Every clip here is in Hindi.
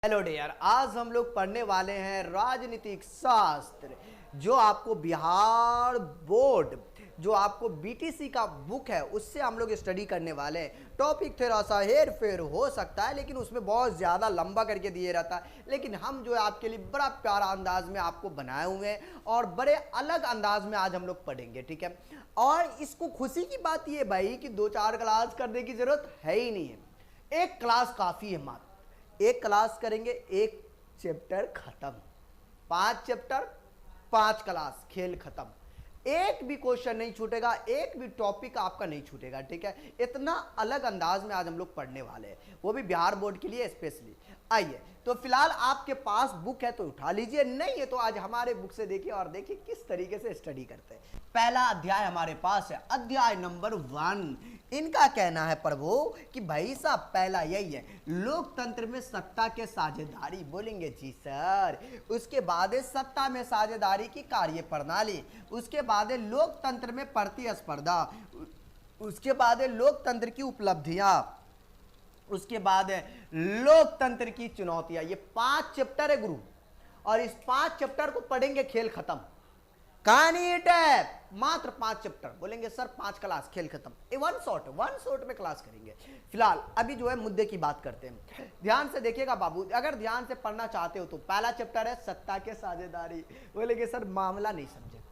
हेलो डियर, आज हम लोग पढ़ने वाले हैं राजनीतिक शास्त्र। जो आपको बिहार बोर्ड, जो आपको बीटीसी का बुक है, उससे हम लोग स्टडी करने वाले हैं। टॉपिक थोड़ा सा हेर फेर हो सकता है, लेकिन उसमें बहुत ज़्यादा लंबा करके दिए रहता है। लेकिन हम जो है आपके लिए बड़ा प्यारा अंदाज में आपको बनाए हुए हैं और बड़े अलग अंदाज में आज हम लोग पढ़ेंगे, ठीक है। और इसको खुशी की बात ये भाई कि 2-4 क्लास करने की जरूरत है ही नहीं है, एक क्लास काफ़ी है। मात्र एक क्लास करेंगे, एक चैप्टर खत्म। 5 चैप्टर 5 क्लास, खेल खत्म। एक भी क्वेश्चन नहीं छूटेगा, एक भी टॉपिक आपका नहीं छूटेगा, ठीक है। इतना अलग अंदाज में आज हम लोग पढ़ने वाले हैं, वो भी बिहार बोर्ड के लिए स्पेशली। आइए, तो फिलहाल आपके पास बुक है तो उठा लीजिए, नहीं है तो आज हमारे बुक से देखिए और देखिए किस तरीके से स्टडी करते हैं। पहला अध्याय हमारे पास है, अध्याय नंबर 1। इनका कहना है प्रभु कि भाई साहब पहला यही है, लोकतंत्र में सत्ता के साझेदारी। बोलेंगे जी सर। उसके बाद है सत्ता में साझेदारी की कार्य प्रणाली। उसके बाद है लोकतंत्र में प्रतिस्पर्धा। उसके बाद है लोकतंत्र की उपलब्धियां। उसके बाद है लोकतंत्र की चुनौतियां। ये 5 चैप्टर है गुरु, और इस 5 चैप्टर को पढ़ेंगे, खेल खत्म। कहानी टैप, मात्र 5 चैप्टर। बोलेंगे सर 5 क्लास, खेल खत्म। वन शॉट में क्लास करेंगे। फिलहाल अभी जो है मुद्दे की बात करते हैं। ध्यान से देखिएगा बाबू, अगर ध्यान से पढ़ना चाहते हो तो पहला चैप्टर है सत्ता के साझेदारी। बोलेंगे सर मामला नहीं समझे।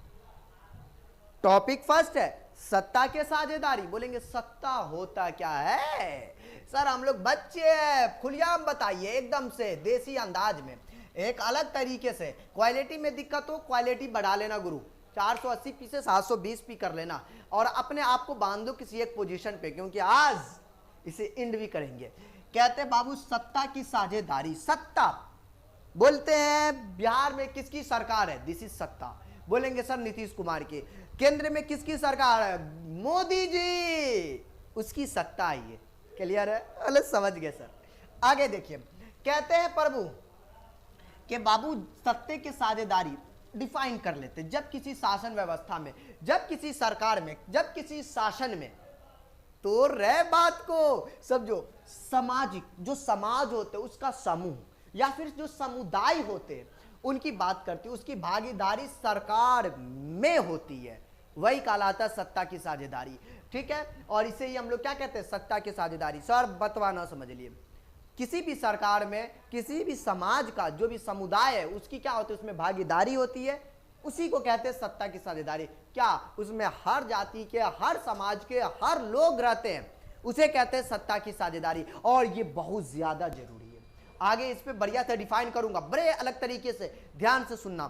टॉपिक फर्स्ट है सत्ता के साझेदारी। बोलेंगे सत्ता होता क्या है सर, हम लोग बच्चे हैं, खुलेआम बताइए, एकदम से देसी अंदाज में, एक अलग तरीके से। क्वालिटी में दिक्कत हो, क्वालिटी बढ़ा लेना गुरु, 480 पी से 720 पी कर लेना, और अपने आप को बांध दो किसी एक पोजीशन पे, क्योंकि आज इसे इंड भी करेंगे। कहते हैं बाबू सत्ता की साझेदारी। सत्ता बोलते हैं बिहार में किसकी सरकार है, दिस इज सत्ता। बोलेंगे सर नीतीश कुमार की। केंद्र में किसकी सरकार है, मोदी जी, उसकी सत्ता है ये। क्लियर है, अरे समझ गए सर। आगे देखिए, कहते हैं प्रभु कि बाबू सत्ते की साझेदारी डिफाइन कर लेते। जब किसी शासन व्यवस्था में, जब किसी सरकार में, जब किसी शासन में, तो रह बात को समझो, सामाजिक जो समाज होते उसका समूह या फिर जो समुदाय होते उनकी बात करती, उसकी भागीदारी सरकार में होती है, वही कहलाता है सत्ता की साझेदारी, ठीक है। और इसे ही हम लोग क्या कहते हैं, सत्ता की साझेदारी। सर बतवा ना समझ लिए, किसी भी सरकार में किसी भी समाज का जो भी समुदाय है उसकी क्या होती है, उसमें भागीदारी होती है, उसी को कहते हैं सत्ता की साझेदारी। क्या उसमें हर जाति के, हर समाज के, हर लोग रहते हैं, उसे कहते हैं सत्ता की साझेदारी। और ये बहुत ज्यादा जरूरी है, आगे इस पे बढ़िया से डिफाइन करूंगा, बड़े अलग तरीके से, ध्यान से सुनना।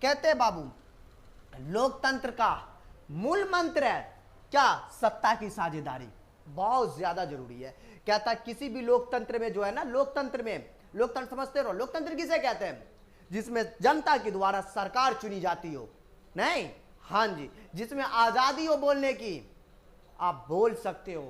कहते हैं बाबू लोकतंत्र का मूल मंत्र है क्या, सत्ता की साझेदारी, बहुत ज्यादा जरूरी है। कहता है किसी भी लोकतंत्र में जो है ना, लोकतंत्र में, लोकतंत्र समझते रहो, लोकतंत्र किसे कहते हैं, जिसमें जनता के द्वारा सरकार चुनी जाती हो, नहीं, हाँ जी, जिसमें आजादी हो बोलने की, आप बोल सकते हो,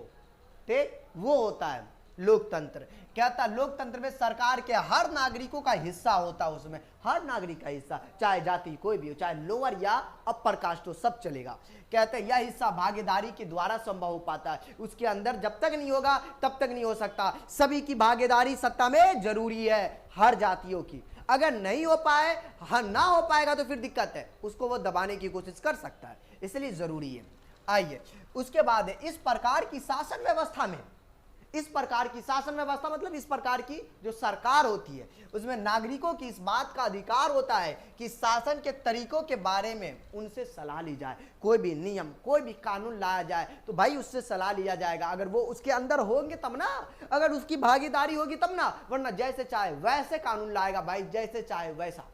ठीक, वो होता है लोकतंत्र। कहता लोकतंत्र में सरकार के हर नागरिकों का हिस्सा होता है, उसमें हर नागरिक का हिस्सा, चाहे जाति कोई भी हो, चाहे लोअर या अपर कास्ट हो, सब चलेगा। कहते हैं यह हिस्सा भागीदारी के द्वारा संभव हो पाता है, उसके अंदर जब तक नहीं होगा तब तक नहीं हो सकता। सभी की भागीदारी सत्ता में जरूरी है, हर जातियों की। अगर नहीं हो पाए, हाँ ना हो पाएगा तो फिर दिक्कत है, उसको वो दबाने की कोशिश कर सकता है, इसलिए जरूरी है। आइए उसके बाद है इस प्रकार की शासन व्यवस्था में, इस प्रकार की शासन व्यवस्था मतलब इस प्रकार की जो सरकार होती है, उसमें नागरिकों की इस बात का अधिकार होता है कि शासन के तरीकों के बारे में उनसे सलाह ली जाए। कोई भी नियम, कोई भी कानून लाया जाए तो भाई उससे सलाह लिया जाएगा, अगर वो उसके अंदर होंगे तब ना, अगर उसकी भागीदारी होगी तब ना, वरना जैसे चाहे वैसे कानून लाएगा भाई, जैसे चाहे वैसा,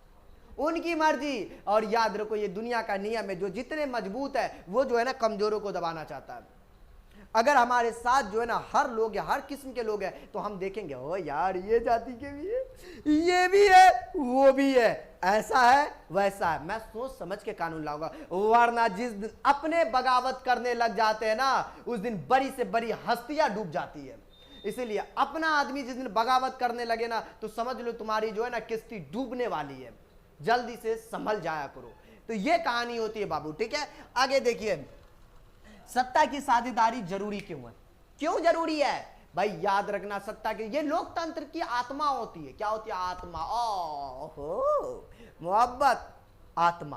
उनकी मर्जी। और याद रखो ये दुनिया का नियम है, जो जितने मजबूत है वो जो है ना कमजोरों को दबाना चाहता है। अगर हमारे साथ जो है ना हर लोग है, हर किस्म के लोग हैं, तो हम देखेंगे ओ यार ये जाति के भी है, ये भी है, वो भी है, ऐसा है वैसा है, मैं सोच समझ के कानून लाऊंगा। वरना जिस दिन अपने बगावत करने लग जाते हैं ना, उस दिन बड़ी से बड़ी हस्तियां डूब जाती है। इसीलिए अपना आदमी जिस दिन बगावत करने लगे ना, तो समझ लो तुम्हारी जो है ना किश्ती डूबने वाली है, जल्दी से संभल जाया करो। तो ये कहानी होती है बाबू, ठीक है। आगे देखिए सत्ता की साझेदारी जरूरी क्यों है, क्यों जरूरी है, भाई याद रखना, सत्ता की, ये लोकतंत्र की आत्मा होती है। क्या होती है? आत्मा। ओहो, मोहब्बत, आत्मा।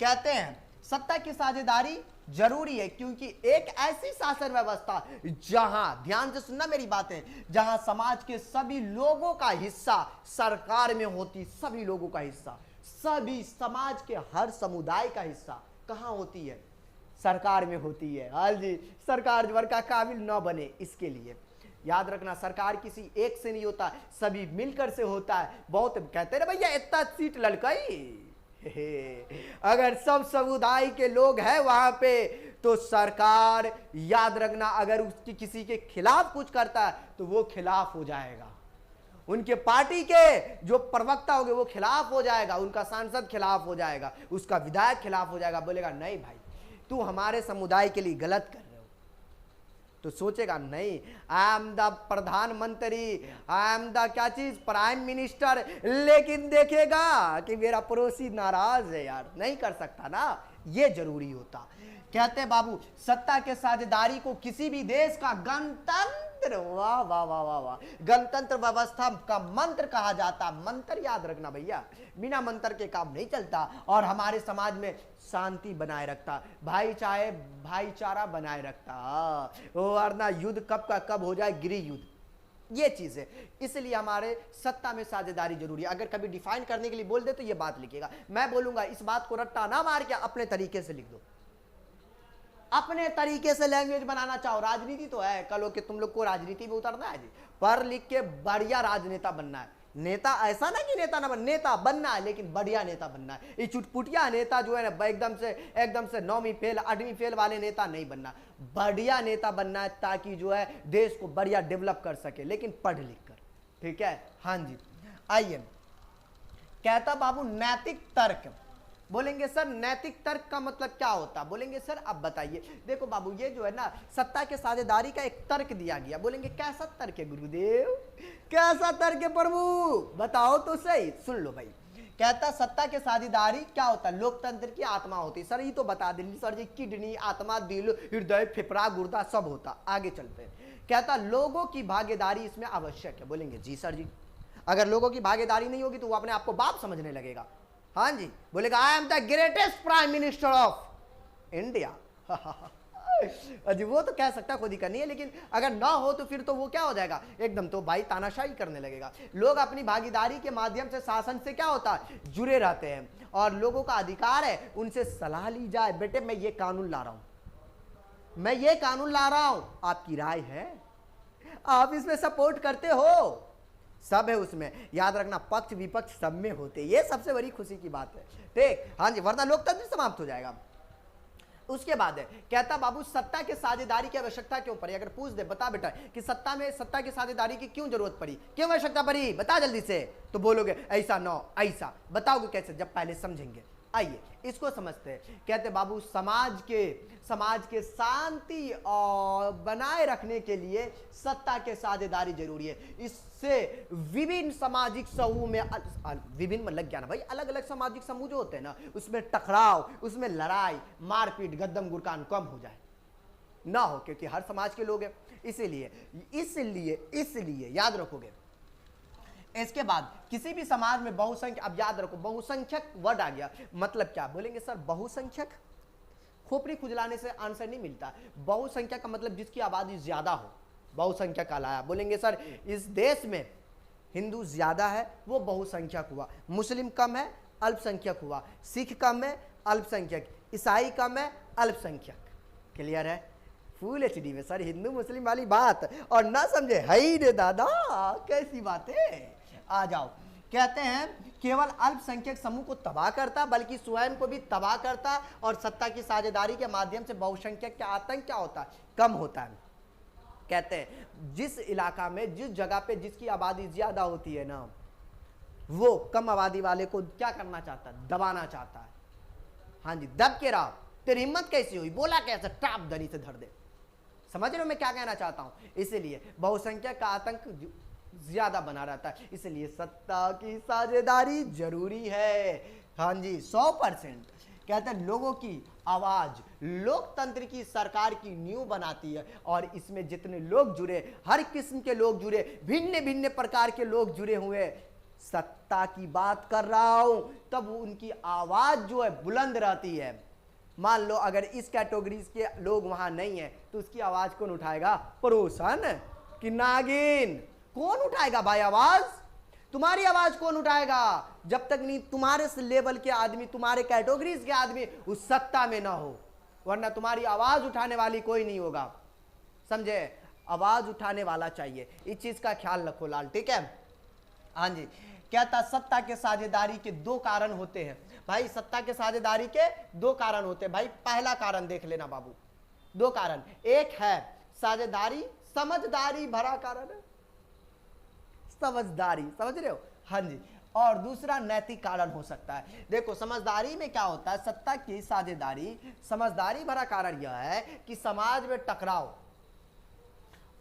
कहते हैं सत्ता की साझेदारी जरूरी है क्योंकि एक ऐसी शासन व्यवस्था जहां, ध्यान से सुनना मेरी बातें, जहां समाज के सभी लोगों का हिस्सा सरकार में होती, सभी लोगों का हिस्सा, सभी समाज के हर समुदाय का हिस्सा कहां होती है? सरकार में होती है। हाँ जी, सरकार वर्ग का काबिल न बने इसके लिए याद रखना, सरकार किसी एक से नहीं होता, सभी मिलकर से होता है। बहुत कहते हैं ना भैया इतना सीट लड़कई, अगर सब समुदाय के लोग हैं वहां पे तो सरकार, याद रखना, अगर उसकी किसी के खिलाफ कुछ करता है तो वो खिलाफ हो जाएगा, उनके पार्टी के जो प्रवक्ता होंगे वो खिलाफ हो जाएगा, उनका सांसद खिलाफ हो जाएगा, उसका विधायक खिलाफ हो जाएगा, बोलेगा नहीं भाई तू हमारे समुदाय के लिए गलत कर रहे हो, तो सोचेगा नहीं, आई एम द प्रधानमंत्री, आई एम द क्या चीज, प्राइम मिनिस्टर, लेकिन देखेगा कि मेरा पड़ोसी नाराज है यार, नहीं कर सकता ना, ये जरूरी होता। कहते हैं बाबू सत्ता के साझेदारी को किसी भी देश का गणतंत्र, वाह वाह वाह वाह वाह, गणतंत्र व्यवस्था का मंत्र कहा जाता। मंत्र याद रखना भैया, बिना मंत्र के काम नहीं चलता, और हमारे समाज में शांति बनाए रखता, भाईचारा बनाए रखता, वरना युद्ध कब का कब हो जाए, गृह युद्ध, ये चीज है। इसलिए हमारे सत्ता में साझेदारी जरूरी है। अगर कभी डिफाइन करने के लिए बोल दे तो ये बात लिखिएगा, मैं बोलूंगा इस बात को रट्टा ना मार के अपने तरीके से लिख दो, अपने तरीके से लैंग्वेज बनाना चाहो। राजनीति तो है, कल के तुम लोग को राजनीति में उतरना है जी, पढ़ लिख के बढ़िया राजनेता बनना है। नेता ऐसा ना कि नेता ना बन, नेता बनना है लेकिन बढ़िया नेता बनना है। ये चुटपुटिया नेता जो है ना एकदम से 9वीं फेल 8वीं फेल वाले नेता नहीं बनना, बढ़िया नेता बनना है ताकि जो है देश को बढ़िया डेवलप कर सके, लेकिन पढ़ लिख कर, ठीक है। हाँ जी, आइए, कहता बाबू नैतिक तर्क, बोलेंगे सर नैतिक तर्क का मतलब क्या होता, बोलेंगे सर अब बताइए। देखो बाबू ये जो है ना सत्ता के साझेदारी का एक तर्क दिया गया, बोलेंगे कैसा तर्क है गुरुदेव, कैसा तर्क है प्रभु, बताओ तो सही, सुन लो भाई। कहता सत्ता के साझेदारी क्या होता है, लोकतंत्र की आत्मा होती है। सर ये तो बता दें सर जी, किडनी, आत्मा, दिल, हृदय, फेफड़ा, गुर्दा सब होता। आगे चलते हैं, कहता लोगों की भागीदारी इसमें आवश्यक है। बोलेंगे जी सर जी, अगर लोगों की भागीदारी नहीं होगी तो वो अपने आप को बाप समझने लगेगा। हाँ जी, बोलेगा I am the greatest prime minister of India. अजी वो तो कह सकता है, खुद ही करनी है, लेकिन अगर ना हो तो फिर तो वो क्या हो जाएगा, एकदम तो भाई तानाशाही करने लगेगा। लोग अपनी भागीदारी के माध्यम से शासन से क्या होता है, जुड़े रहते हैं, और लोगों का अधिकार है उनसे सलाह ली जाए, बेटे मैं ये कानून ला रहा हूं, मैं ये कानून ला रहा हूं, आपकी राय है, आप इसमें सपोर्ट करते हो, सब है उसमें। याद रखना पक्ष विपक्ष सब में होते, ये सबसे बड़ी खुशी की बात है, ठीक। हाँ जी, वरना लोकतंत्र समाप्त हो जाएगा। उसके बाद है कहता बाबू सत्ता के साझेदारी की आवश्यकता क्यों पड़ी। अगर पूछ दे बता बेटा कि सत्ता की साझेदारी की क्यों जरूरत पड़ी, क्यों आवश्यकता पड़ी, बता जल्दी से, तो बोलोगे ऐसा न ऐसा, बताओगे कैसे, जब पहले समझेंगे। आइए इसको समझते हैं। कहते बाबू समाज के शांति और बनाए रखने के लिए सत्ता के साझेदारी जरूरी है। इससे विभिन्न सामाजिक समूह में, विभिन्न लग गया ना भाई, अलग अलग सामाजिक समूह जो होते हैं ना, उसमें टकराव, उसमें लड़ाई मारपीट गद्दम गुरकान कम हो जाए ना हो, क्योंकि हर समाज के लोग हैं। इसलिए याद रखोगे। इसके बाद किसी भी समाज में बहुसंख्यक, अब याद रखो बहुसंख्यक वर्ड आ गया, मतलब क्या, बोलेंगे सर बहुसंख्यक, खोपड़ी खुजलाने से आंसर नहीं मिलता। बहुसंख्यक का मतलब जिसकी आबादी ज्यादा हो, बहुसंख्यक कहलाया। बोलेंगे सर इस देश में हिंदू ज्यादा है वो बहुसंख्यक हुआ, मुस्लिम कम है अल्पसंख्यक हुआ, सिख कम है अल्पसंख्यक, ईसाई कम है अल्पसंख्यक। क्लियर है, फुल एचडी में सर हिंदू मुस्लिम वाली बात, और ना समझे हई रे दादा कैसी बात है, आ जाओ। कहते हैं केवल अल्पसंख्यक समूह को तबाह करता बल्कि स्वयं को भी तबाह करता, और सत्ता की साझेदारी के माध्यम से बहुसंख्यक का आतंक क्या होता है, कम होता है। कहते हैं जिस इलाका में, जिस जगह पे जिसकी आबादी ज्यादा होती है ना, वो कम आबादी वाले को क्या करना चाहता है, दबाना चाहता है। हाँ जी, दब के रहो, तेरी हिम्मत कैसी हुई, बोला कैसे, टाप धनी से धर दे। समझ रहे हो मैं क्या कहना चाहता हूं। इसलिए बहुसंख्यक का आतंक ज्यादा बना रहता है, इसलिए सत्ता की साझेदारी जरूरी है। हाँ जी 100%। कहते हैं लोगों की आवाज लोकतंत्र की सरकार की नींव बनाती है, और इसमें जितने लोग जुड़े, हर किस्म के लोग जुड़े, भिन्न भिन्न प्रकार के लोग जुड़े हुए, सत्ता की बात कर रहा हूं, तब उनकी आवाज जो है बुलंद रहती है। मान लो अगर इस कैटेगरी के लोग वहां नहीं है तो उसकी आवाज कौन उठाएगा? पुरुषन कि नागिन? कौन उठाएगा भाई आवाज? तुम्हारी आवाज कौन उठाएगा? जब तक नहीं तुम्हारे लेवल के आदमी, तुम्हारे कैटेगरीज के आदमी उस सत्ता में ना हो, वरना तुम्हारी आवाज उठाने वाली कोई नहीं होगा। समझे? आवाज उठाने वाला चाहिए, इस चीज का ख्याल रखो लाल, ठीक है? हाँ जी। कहता सत्ता के साझेदारी के दो कारण होते हैं। भाई सत्ता के साझेदारी के दो कारण होते हैं। भाई पहला कारण देख लेना बाबू, दो कारण, एक है साझेदारी, समझदारी भरा कारण है, समझदारी, समझ रहे हो? हाँ जी। और दूसरा नैतिक कारण हो सकता है। देखो समझदारी में क्या होता है, सत्ता की साझेदारी, समझदारी भरा कारण यह है कि समाज में टकराव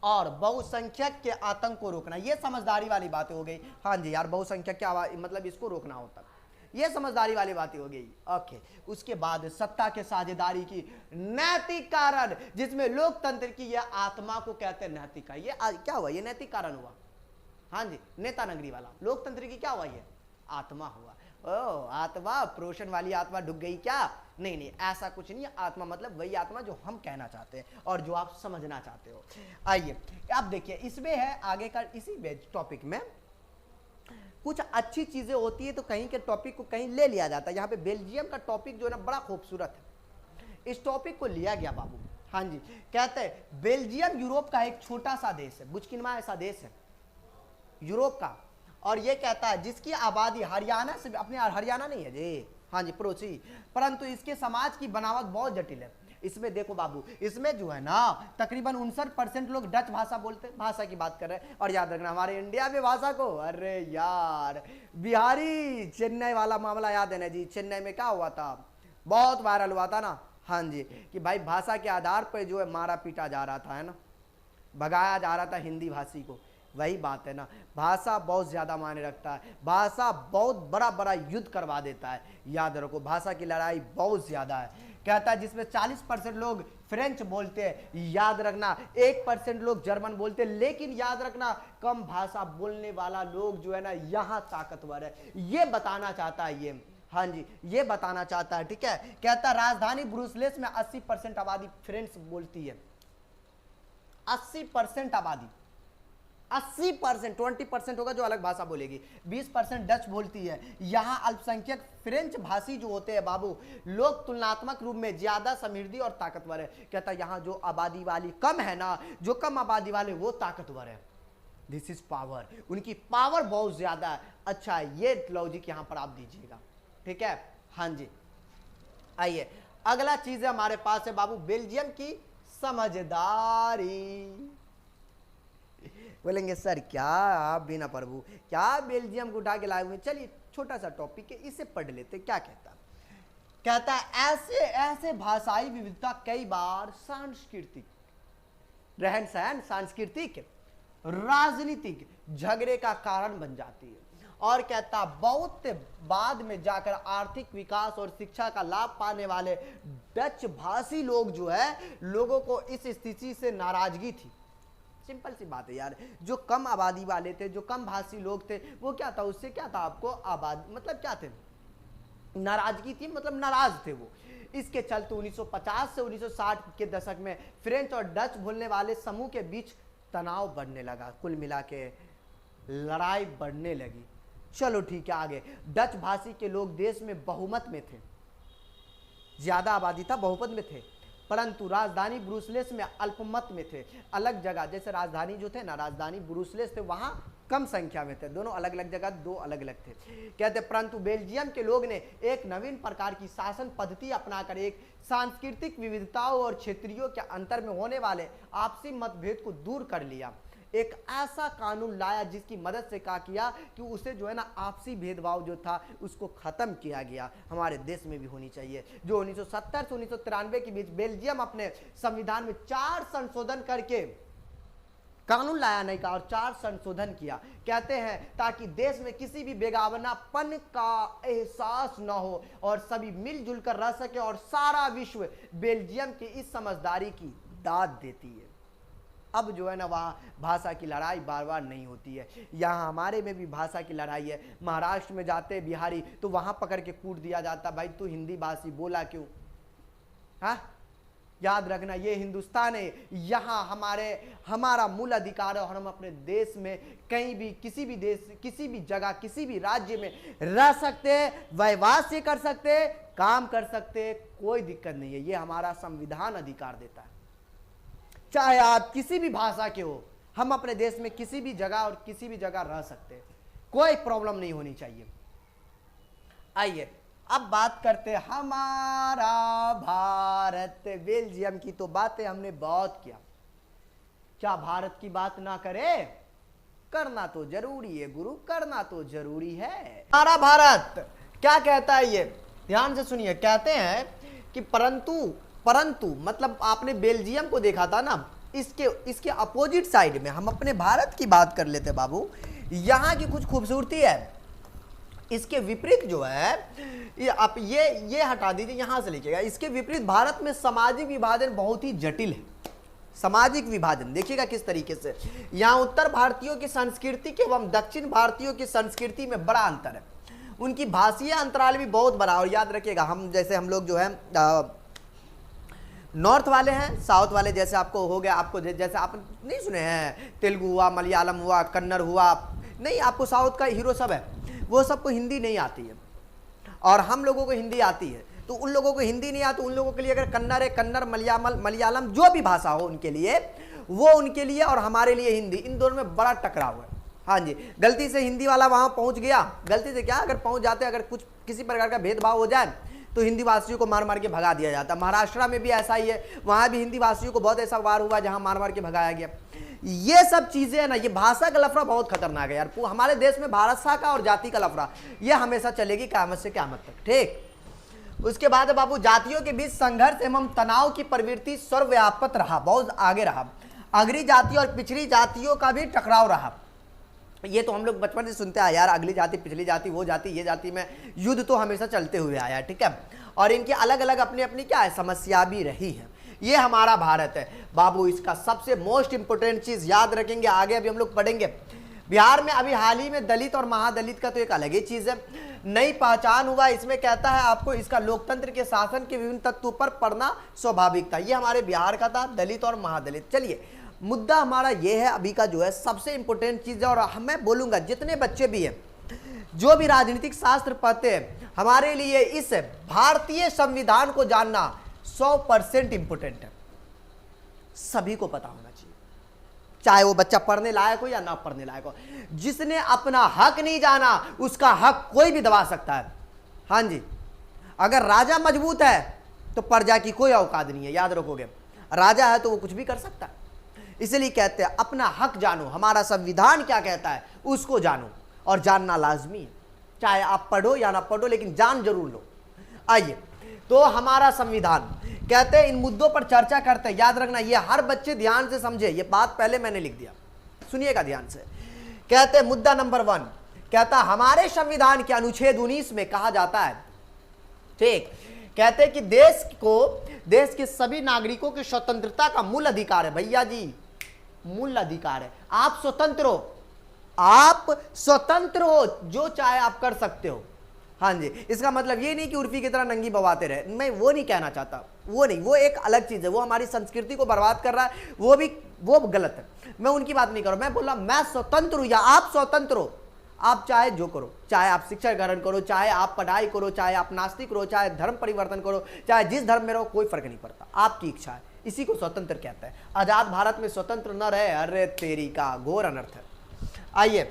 और बहुसंख्यक के आतंक को रोकना, ये समझदारी वाली बातें हो गई। हाँ जी यार, बहुसंख्यक के मतलब इसको रोकना होता, ये समझदारी वाली बातें हो गई। ओके, उसके बाद सत्ता के साझेदारी की नैतिक कारण, जिसमें लोकतंत्र की यह आत्मा को कहते हैं नैतिक। ये क्या हुआ? ये नैतिक कारण हुआ। हाँ जी, नेता नगरी वाला लोकतंत्र की क्या हुआ? ये आत्मा हुआ। ओ आत्मा, प्रोशन वाली आत्मा डूब गई क्या? नहीं नहीं, ऐसा कुछ नहीं है। आत्मा मतलब वही आत्मा जो हम कहना चाहते हैं और जो आप समझना चाहते हो। आइए अब देखिए, इसमें है आगे का, इसी टॉपिक में कुछ अच्छी चीजें होती है तो कहीं के टॉपिक को कहीं ले लिया जाता है। यहाँ पे बेल्जियम का टॉपिक जो है ना बड़ा खूबसूरत है, इस टॉपिक को लिया गया बाबू। हाँ जी, कहते हैं बेल्जियम यूरोप का एक छोटा सा देश है, बुचकिनमा ऐसा देश है यूरोप का, और ये कहता है जिसकी आबादी हरियाणा से, अपने हरियाणा नहीं है जी, हाँ जी पड़ोसी, परंतु इसके समाज की बनावट बहुत जटिल है। इसमें देखो बाबू, इसमें जो है ना तकरीबन 59% लोग डच भाषा बोलते हैं, भाषा की बात कर रहे हैं। और याद रखना हमारे इंडिया में भाषा को, अरे यार बिहारी चेन्नई वाला मामला याद है ना जी, चेन्नई में क्या हुआ था, बहुत वायरल हुआ था ना। हाँ जी, कि भाई भाषा के आधार पर जो है मारा पीटा जा रहा था, है ना, भगाया जा रहा था हिंदी भाषी को। वही बात है ना, भाषा बहुत ज्यादा मायने रखता है, भाषा बहुत बड़ा बड़ा युद्ध करवा देता है। याद रखो, भाषा की लड़ाई बहुत ज्यादा है। कहता है जिसमें 40% लोग फ्रेंच बोलते हैं, याद रखना 1% लोग जर्मन बोलते हैं। लेकिन याद रखना कम भाषा बोलने वाला लोग जो है ना यहाँ ताकतवर है, ये बताना चाहता है ये। हाँ जी, ये बताना चाहता है, ठीक है। कहता राजधानी ब्रुसेल्स में 80% आबादी फ्रेंच बोलती है। 80% आबादी, 80%, 20% होगा जो अलग भाषा बोलेगी, 20% डच बोलती है। यहाँ अल्पसंख्यक फ्रेंच भाषी जो होते हैं बाबू, लोग तुलनात्मक रूप में ज्यादा समृद्धि और ताकतवर है। कहता है यहाँ जो आबादी वाली कम है ना, जो कम आबादी वाले वो ताकतवर है। दिस इज पावर, उनकी पावर बहुत ज्यादा है। अच्छा, ये लॉजिक यहाँ पर आप दीजिएगा, ठीक है। हाँ जी, आइए अगला चीज है हमारे पास है बाबू, बेल्जियम की समझदारी। बोलेंगे सर क्या आप भी ना प्रभु, क्या बेल्जियम को उठा के लाए हुए? चलिए छोटा सा टॉपिक है, इसे पढ़ लेते। क्या कहता? कहता है ऐसे ऐसे भाषाई विविधता कई बार सांस्कृतिक रहन सहन, सांस्कृतिक राजनीतिक झगड़े का कारण बन जाती है। और कहता बहुत बाद में जाकर आर्थिक विकास और शिक्षा का लाभ पाने वाले डच भाषी लोग जो है, लोगों को इस स्थिति से नाराजगी थी। सिंपल सी बात है यार, जो कम आबादी वाले थे, जो कम भाषी लोग थे, वो क्या था, उससे क्या था आपको आबादी मतलब क्या थे, नाराजगी थी, मतलब नाराज थे वो। इसके चलते 1950 से 1960 के दशक में फ्रेंच और डच बोलने वाले समूह के बीच तनाव बढ़ने लगा, कुल मिला के लड़ाई बढ़ने लगी। चलो ठीक है, आगे डच भाषी के लोग देश में बहुमत में थे, ज्यादा आबादी था, बहुमत में थे, परंतु राजधानी ब्रुसेल्स में अल्पमत में थे। अलग जगह, जैसे राजधानी जो थे ना, राजधानी ब्रुसेल्स थे, वहां कम संख्या में थे, दोनों अलग अलग जगह, दो अलग अलग थे। कहते परंतु बेल्जियम के लोग ने एक नवीन प्रकार की शासन पद्धति अपनाकर एक सांस्कृतिक विविधताओं और क्षेत्रीयों के अंतर में होने वाले आपसी मतभेद को दूर कर लिया। एक ऐसा कानून लाया जिसकी मदद से क्या किया कि उसे जो है ना आपसी भेदभाव जो था उसको खत्म किया गया। हमारे देश में भी होनी चाहिए, जो 1970 से 1993 के बीच बेल्जियम अपने संविधान में 4 संशोधन करके कानून लाया नहीं का और 4 संशोधन किया। कहते हैं ताकि देश में किसी भी बेगानापन का एहसास न हो और सभी मिलजुल कर रह सके और सारा विश्व बेल्जियम की इस समझदारी की दाद देती है। अब जो है ना वहाँ भाषा की लड़ाई बार बार नहीं होती है। यहाँ हमारे में भी भाषा की लड़ाई है। महाराष्ट्र में जाते बिहारी तो वहाँ पकड़ के कूट दिया जाता, भाई तू हिंदी भाषी बोला क्यों? हाँ, याद रखना ये हिंदुस्तान है, यहाँ हमारा मूल अधिकार है और हम अपने देश में कहीं भी किसी भी देश, किसी भी जगह, किसी भी राज्य में रह सकते हैं, वैवास्य कर सकते हैं, काम कर सकते हैं, कोई दिक्कत नहीं है। ये हमारा संविधान अधिकार देता है। चाहे आप किसी भी भाषा के हो, हम अपने देश में किसी भी जगह और किसी भी जगह रह सकते हैं, कोई प्रॉब्लम नहीं होनी चाहिए। आइए अब बात करते हैं हमारा भारत। बेल्जियम की तो बातें हमने बहुत किया, क्या भारत की बात ना करें? करना तो जरूरी है गुरु, करना तो जरूरी है। हमारा भारत क्या कहता है, ये ध्यान से सुनिए। कहते हैं कि परंतु मतलब आपने बेल्जियम को देखा था ना, इसके अपोजिट साइड में हम अपने भारत की बात कर लेते बाबू। यहां की कुछ खूबसूरती है, इसके विपरीत जो है ये आप ये हटा दीजिए, यहां से लिखिएगा। इसके विपरीत भारत में सामाजिक विभाजन बहुत ही जटिल है। सामाजिक विभाजन देखिएगा किस तरीके से। यहाँ उत्तर भारतीयों की संस्कृति के एवं दक्षिण भारतीयों की संस्कृति में बड़ा अंतर है। उनकी भाषीय अंतराल भी बहुत बड़ा। और याद रखिएगा हम लोग जो है नॉर्थ वाले हैं, साउथ वाले जैसे आपको हो गया, आपको जैसे आप नहीं सुने हैं, तेलुगु हुआ, मलयालम हुआ, कन्नड़ हुआ, नहीं आपको साउथ का हीरो सब है, वो सबको हिंदी नहीं आती है और हम लोगों को हिंदी आती है। तो उन लोगों को हिंदी नहीं आती, उन लोगों के लिए अगर कन्नड़ है, कन्नड़ मलयालम जो भी भाषा हो उनके लिए, वो उनके लिए और हमारे लिए हिंदी, इन दोनों में बड़ा टकराव है। हाँ जी, गलती से हिंदी वाला वहाँ पहुँच गया, गलती से क्या अगर पहुँच जाते, अगर कुछ किसी प्रकार का भेदभाव हो जाए तो हिंदी भाषियों को मार मार के भगा दिया जाता। महाराष्ट्र में भी ऐसा ही है, वहाँ भी हिंदी भाषियों को बहुत ऐसा वार हुआ जहाँ मार मार के भगाया गया। ये सब चीजें है ना, ये भाषा का लफड़ा बहुत खतरनाक है यार। हमारे देश में भाषा का और जाति का लफड़ा ये हमेशा चलेगी क़यामत से क़यामत तक, ठीक। उसके बाद बाबू जातियों के बीच संघर्ष एवं तनाव की प्रवृत्ति सर्वव्यापक रहा, बहुत आगे रहा। अगली जाति और पिछड़ी जातियों का भी टकराव रहा। ये तो हम लोग बचपन से सुनते आए यार, अगली जाति पिछली जाति, वो जाति ये जाति में युद्ध तो हमेशा चलते हुए आया, ठीक है। और इनकी अलग अलग अपनी अपनी क्या है समस्या भी रही है। ये हमारा भारत है बाबू। इसका सबसे मोस्ट इंपोर्टेंट चीज याद रखेंगे, आगे अभी हम लोग पढ़ेंगे। बिहार में अभी हाल ही में दलित और महादलित का तो एक अलग ही चीज है, नई पहचान हुआ। इसमें कहता है आपको इसका लोकतंत्र के शासन के विभिन्न तत्वों पर पढ़ना स्वाभाविक था। ये हमारे बिहार का था, दलित और महादलित। चलिए मुद्दा हमारा ये है अभी का जो है सबसे इंपोर्टेंट चीज है। और मैं बोलूंगा जितने बच्चे भी हैं जो भी राजनीतिक शास्त्र पढ़ते हैं, हमारे लिए इस भारतीय संविधान को जानना 100% इंपोर्टेंट है। सभी को पता होना चाहिए, चाहे वो बच्चा पढ़ने लायक हो या ना पढ़ने लायक हो। जिसने अपना हक नहीं जाना उसका हक कोई भी दबा सकता है। हाँ जी, अगर राजा मजबूत है तो प्रजा की कोई औकात नहीं है, याद रखोगे। राजा है तो वो कुछ भी कर सकता है। इसलिए कहते हैं अपना हक जानो, हमारा संविधान क्या कहता है उसको जानो, और जानना लाजमी है, चाहे आप पढ़ो या ना पढ़ो, लेकिन जान जरूर लो। आइए तो हमारा संविधान कहते हैं इन मुद्दों पर चर्चा करते हैं। याद रखना ये हर बच्चे ध्यान से समझे, ये बात पहले मैंने लिख दिया, सुनिएगा ध्यान से। कहते हैं मुद्दा नंबर 1 कहता हमारे संविधान के अनुच्छेद 19 में कहा जाता है, ठीक, कहते हैं कि देश के सभी नागरिकों की स्वतंत्रता का मूल अधिकार है। भैया जी मूल अधिकार है, आप स्वतंत्र हो, आप स्वतंत्र हो, जो चाहे आप कर सकते हो। हाँ जी, इसका मतलब ये नहीं कि उर्फी की तरह नंगी बवाते रहे, मैं वो नहीं कहना चाहता, वो नहीं, वो एक अलग चीज है, वो हमारी संस्कृति को बर्बाद कर रहा है, वो गलत है। मैं उनकी बात नहीं कर रहा, मैं बोल रहा मैं स्वतंत्र हूं या आप स्वतंत्र हो। आप चाहे जो करो, चाहे आप शिक्षा ग्रहण करो, चाहे आप पढ़ाई करो, चाहे आप नास्तिक रहो, चाहे धर्म परिवर्तन करो, चाहे जिस धर्म में रहो, कोई फर्क नहीं पड़ता, आपकी इच्छा है। इसी को स्वतंत्र कहते हैं। आजाद भारत में स्वतंत्र न रहे, अरे तेरी का घोर अनर्थ है। आइए,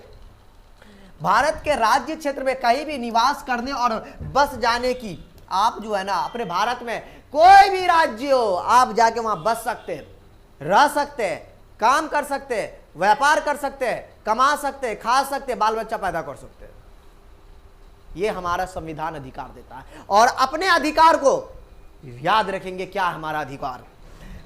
भारत के राज्य क्षेत्र में कहीं भी निवास करने और बस जाने की, आप जो है ना अपने भारत में कोई भी राज्य हो, आप जाके वहां बस सकते हैं, रह सकते हैं, काम कर सकते हैं, व्यापार कर सकते हैं, कमा सकते हैं, खा सकते हैं, बाल बच्चा पैदा कर सकते हैं। ये हमारा संविधान अधिकार देता है। और अपने अधिकार को याद रखेंगे, क्या हमारा अधिकार,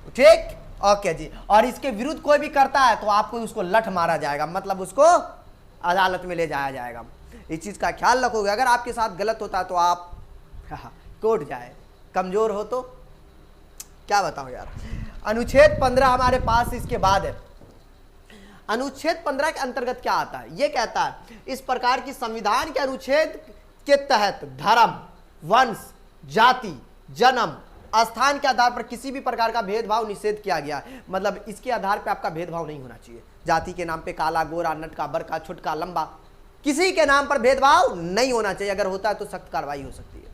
ठीक। ओके जी, और इसके विरुद्ध कोई भी करता है तो आपको उसको लठ मारा जाएगा, मतलब उसको अदालत में ले जाया जाएगा। इस चीज का ख्याल रखोगे, अगर आपके साथ गलत होता है तो आप कोर्ट जाए, कमजोर हो तो क्या बताओ यार। अनुच्छेद 15 हमारे पास इसके बाद है। अनुच्छेद 15 के अंतर्गत क्या आता है, यह कहता है इस प्रकार की संविधान के अनुच्छेद के तहत धर्म, वंश, जाति, जन्म, स्थान के आधार पर किसी भी प्रकार का भेदभाव निषेध किया गया। मतलब इसके आधार पर आपका भेदभाव नहीं होना चाहिए। जाति के नाम पे काला, गोरा, नटका, बरका, छुटका, लंबा, किसी के नाम पर भेदभाव नहीं होना चाहिए। अगर होता है तो सख्त कार्रवाई हो सकती है।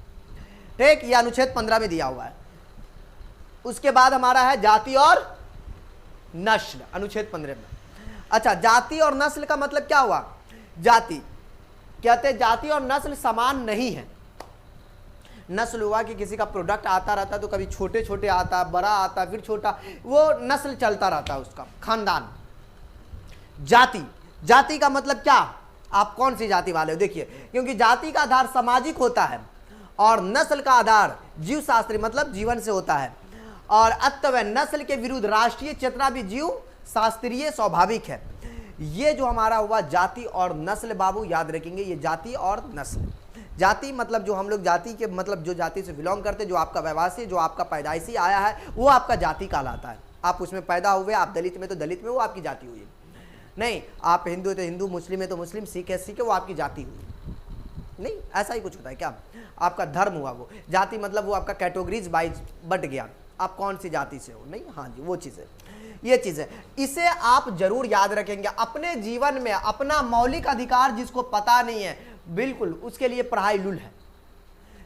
ठीक, यह अनुच्छेद 15 में दिया हुआ है। उसके बाद हमारा है जाति और नस्ल, अनुच्छेद 15 में। अच्छा, जाति और नस्ल का मतलब क्या हुआ? जाति कहते हैं जाति और नस्ल समान नहीं है। नस्ल हुआ कि किसी का प्रोडक्ट आता रहता, तो कभी छोटे छोटे आता, बड़ा आता, फिर छोटा, वो नस्ल चलता रहता है उसका, खानदान। जाति, जाति का मतलब क्या, आप कौन सी जाति वाले हो? देखिए, क्योंकि जाति का आधार सामाजिक होता है और नस्ल का आधार जीव शास्त्री मतलब जीवन से होता है, और अतः नस्ल के विरुद्ध राष्ट्रीय चेतना भी जीव शास्त्रीय स्वाभाविक है। ये जो हमारा हुआ जाति और नस्ल, बाबू याद रखेंगे, ये जाति और नस्ल। जाति मतलब जो हम लोग जाति के मतलब जो जाति से बिलोंग करते, जो आपका व्यवसाय, जो आपका पैदाइशी आया है, वो आपका जाति कहलाता है। आप उसमें पैदा हुए, आप दलित में तो दलित में, वो आपकी जाति हुई। नहीं, आप हिंदू है तो हिंदू, मुस्लिम है तो मुस्लिम, सिख है सिख है, वो आपकी जाति हुई। नहीं, ऐसा ही कुछ होता है क्या? आपका धर्म हुआ, वो जाति मतलब वो आपका कैटेगरीज वाइज बट गया, आप कौन सी जाति से हो। नहीं, हाँ जी, वो चीज़ है, ये चीज़ है। इसे आप जरूर याद रखेंगे अपने जीवन में। अपना मौलिक अधिकार जिसको पता नहीं है, बिल्कुल उसके लिए पढ़ाई लुल है।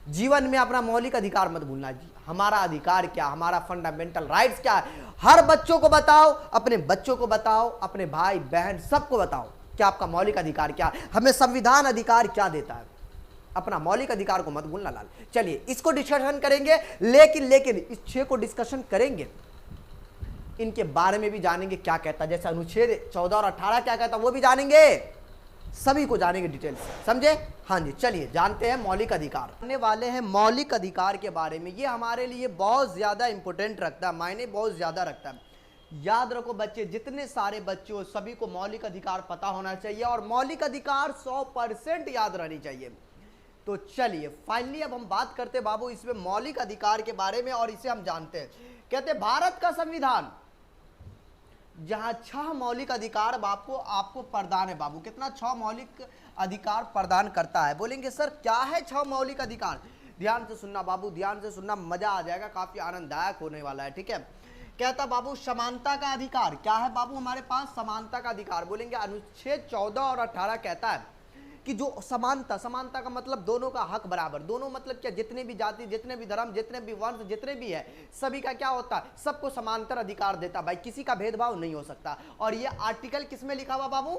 जीवन में अपना मौलिक अधिकार मत भूलना जी। हमारा अधिकार क्या, हमारा फंडामेंटल राइट्स क्या है, हर बच्चों को बताओ, अपने बच्चों को बताओ, अपने भाई बहन सबको बताओ कि आपका मौलिक अधिकार क्या है, हमें संविधान अधिकार क्या देता है। अपना मौलिक अधिकार को मत भूलना लाल। चलिए इसको डिस्कशन करेंगे, लेकिन इस 6 को डिस्कशन करेंगे, इनके बारे में भी जानेंगे क्या कहता है। जैसे अनुच्छेद 14 और 18 क्या कहता है वो भी जानेंगे, सभी को जानेंगे डिटेल से, समझे? हाँ जी, चलिए जानते हैं मौलिक अधिकार। जानने वाले हैं मौलिक अधिकार के बारे में। ये हमारे लिए बहुत ज्यादा इंपॉर्टेंट रखता है, मायने बहुत ज्यादा रखता है। याद रखो बच्चे, जितने सारे बच्चे हो सभी को मौलिक अधिकार पता होना चाहिए, और मौलिक अधिकार 100% याद रहनी चाहिए। तो चलिए फाइनली अब हम बात करते हैं बाबू इसमें मौलिक अधिकार के बारे में, और इसे हम जानते हैं। कहते हैं भारत का संविधान जहां 6 मौलिक अधिकार आपको प्रदान है बाबू। कितना? 6 मौलिक अधिकार प्रदान करता है। बोलेंगे सर क्या है 6 मौलिक अधिकार? ध्यान से सुनना बाबू, ध्यान से सुनना, मजा आ जाएगा, काफी आनंददायक होने वाला है। ठीक है, कहता बाबू समानता का अधिकार। क्या है बाबू हमारे पास? समानता का अधिकार। बोलेंगे अनुच्छेद 14 और 18 कहता है कि जो समानता, समानता का मतलब दोनों का हक बराबर। दोनों मतलब क्या? जितने भी जाति, जितने भी धर्म, जितने भी वंश, जितने भी है, सभी का क्या होता है? सबको समांतर अधिकार देता भाई, किसी का भेदभाव नहीं हो सकता। और ये आर्टिकल किसमें लिखा हुआ बाबू?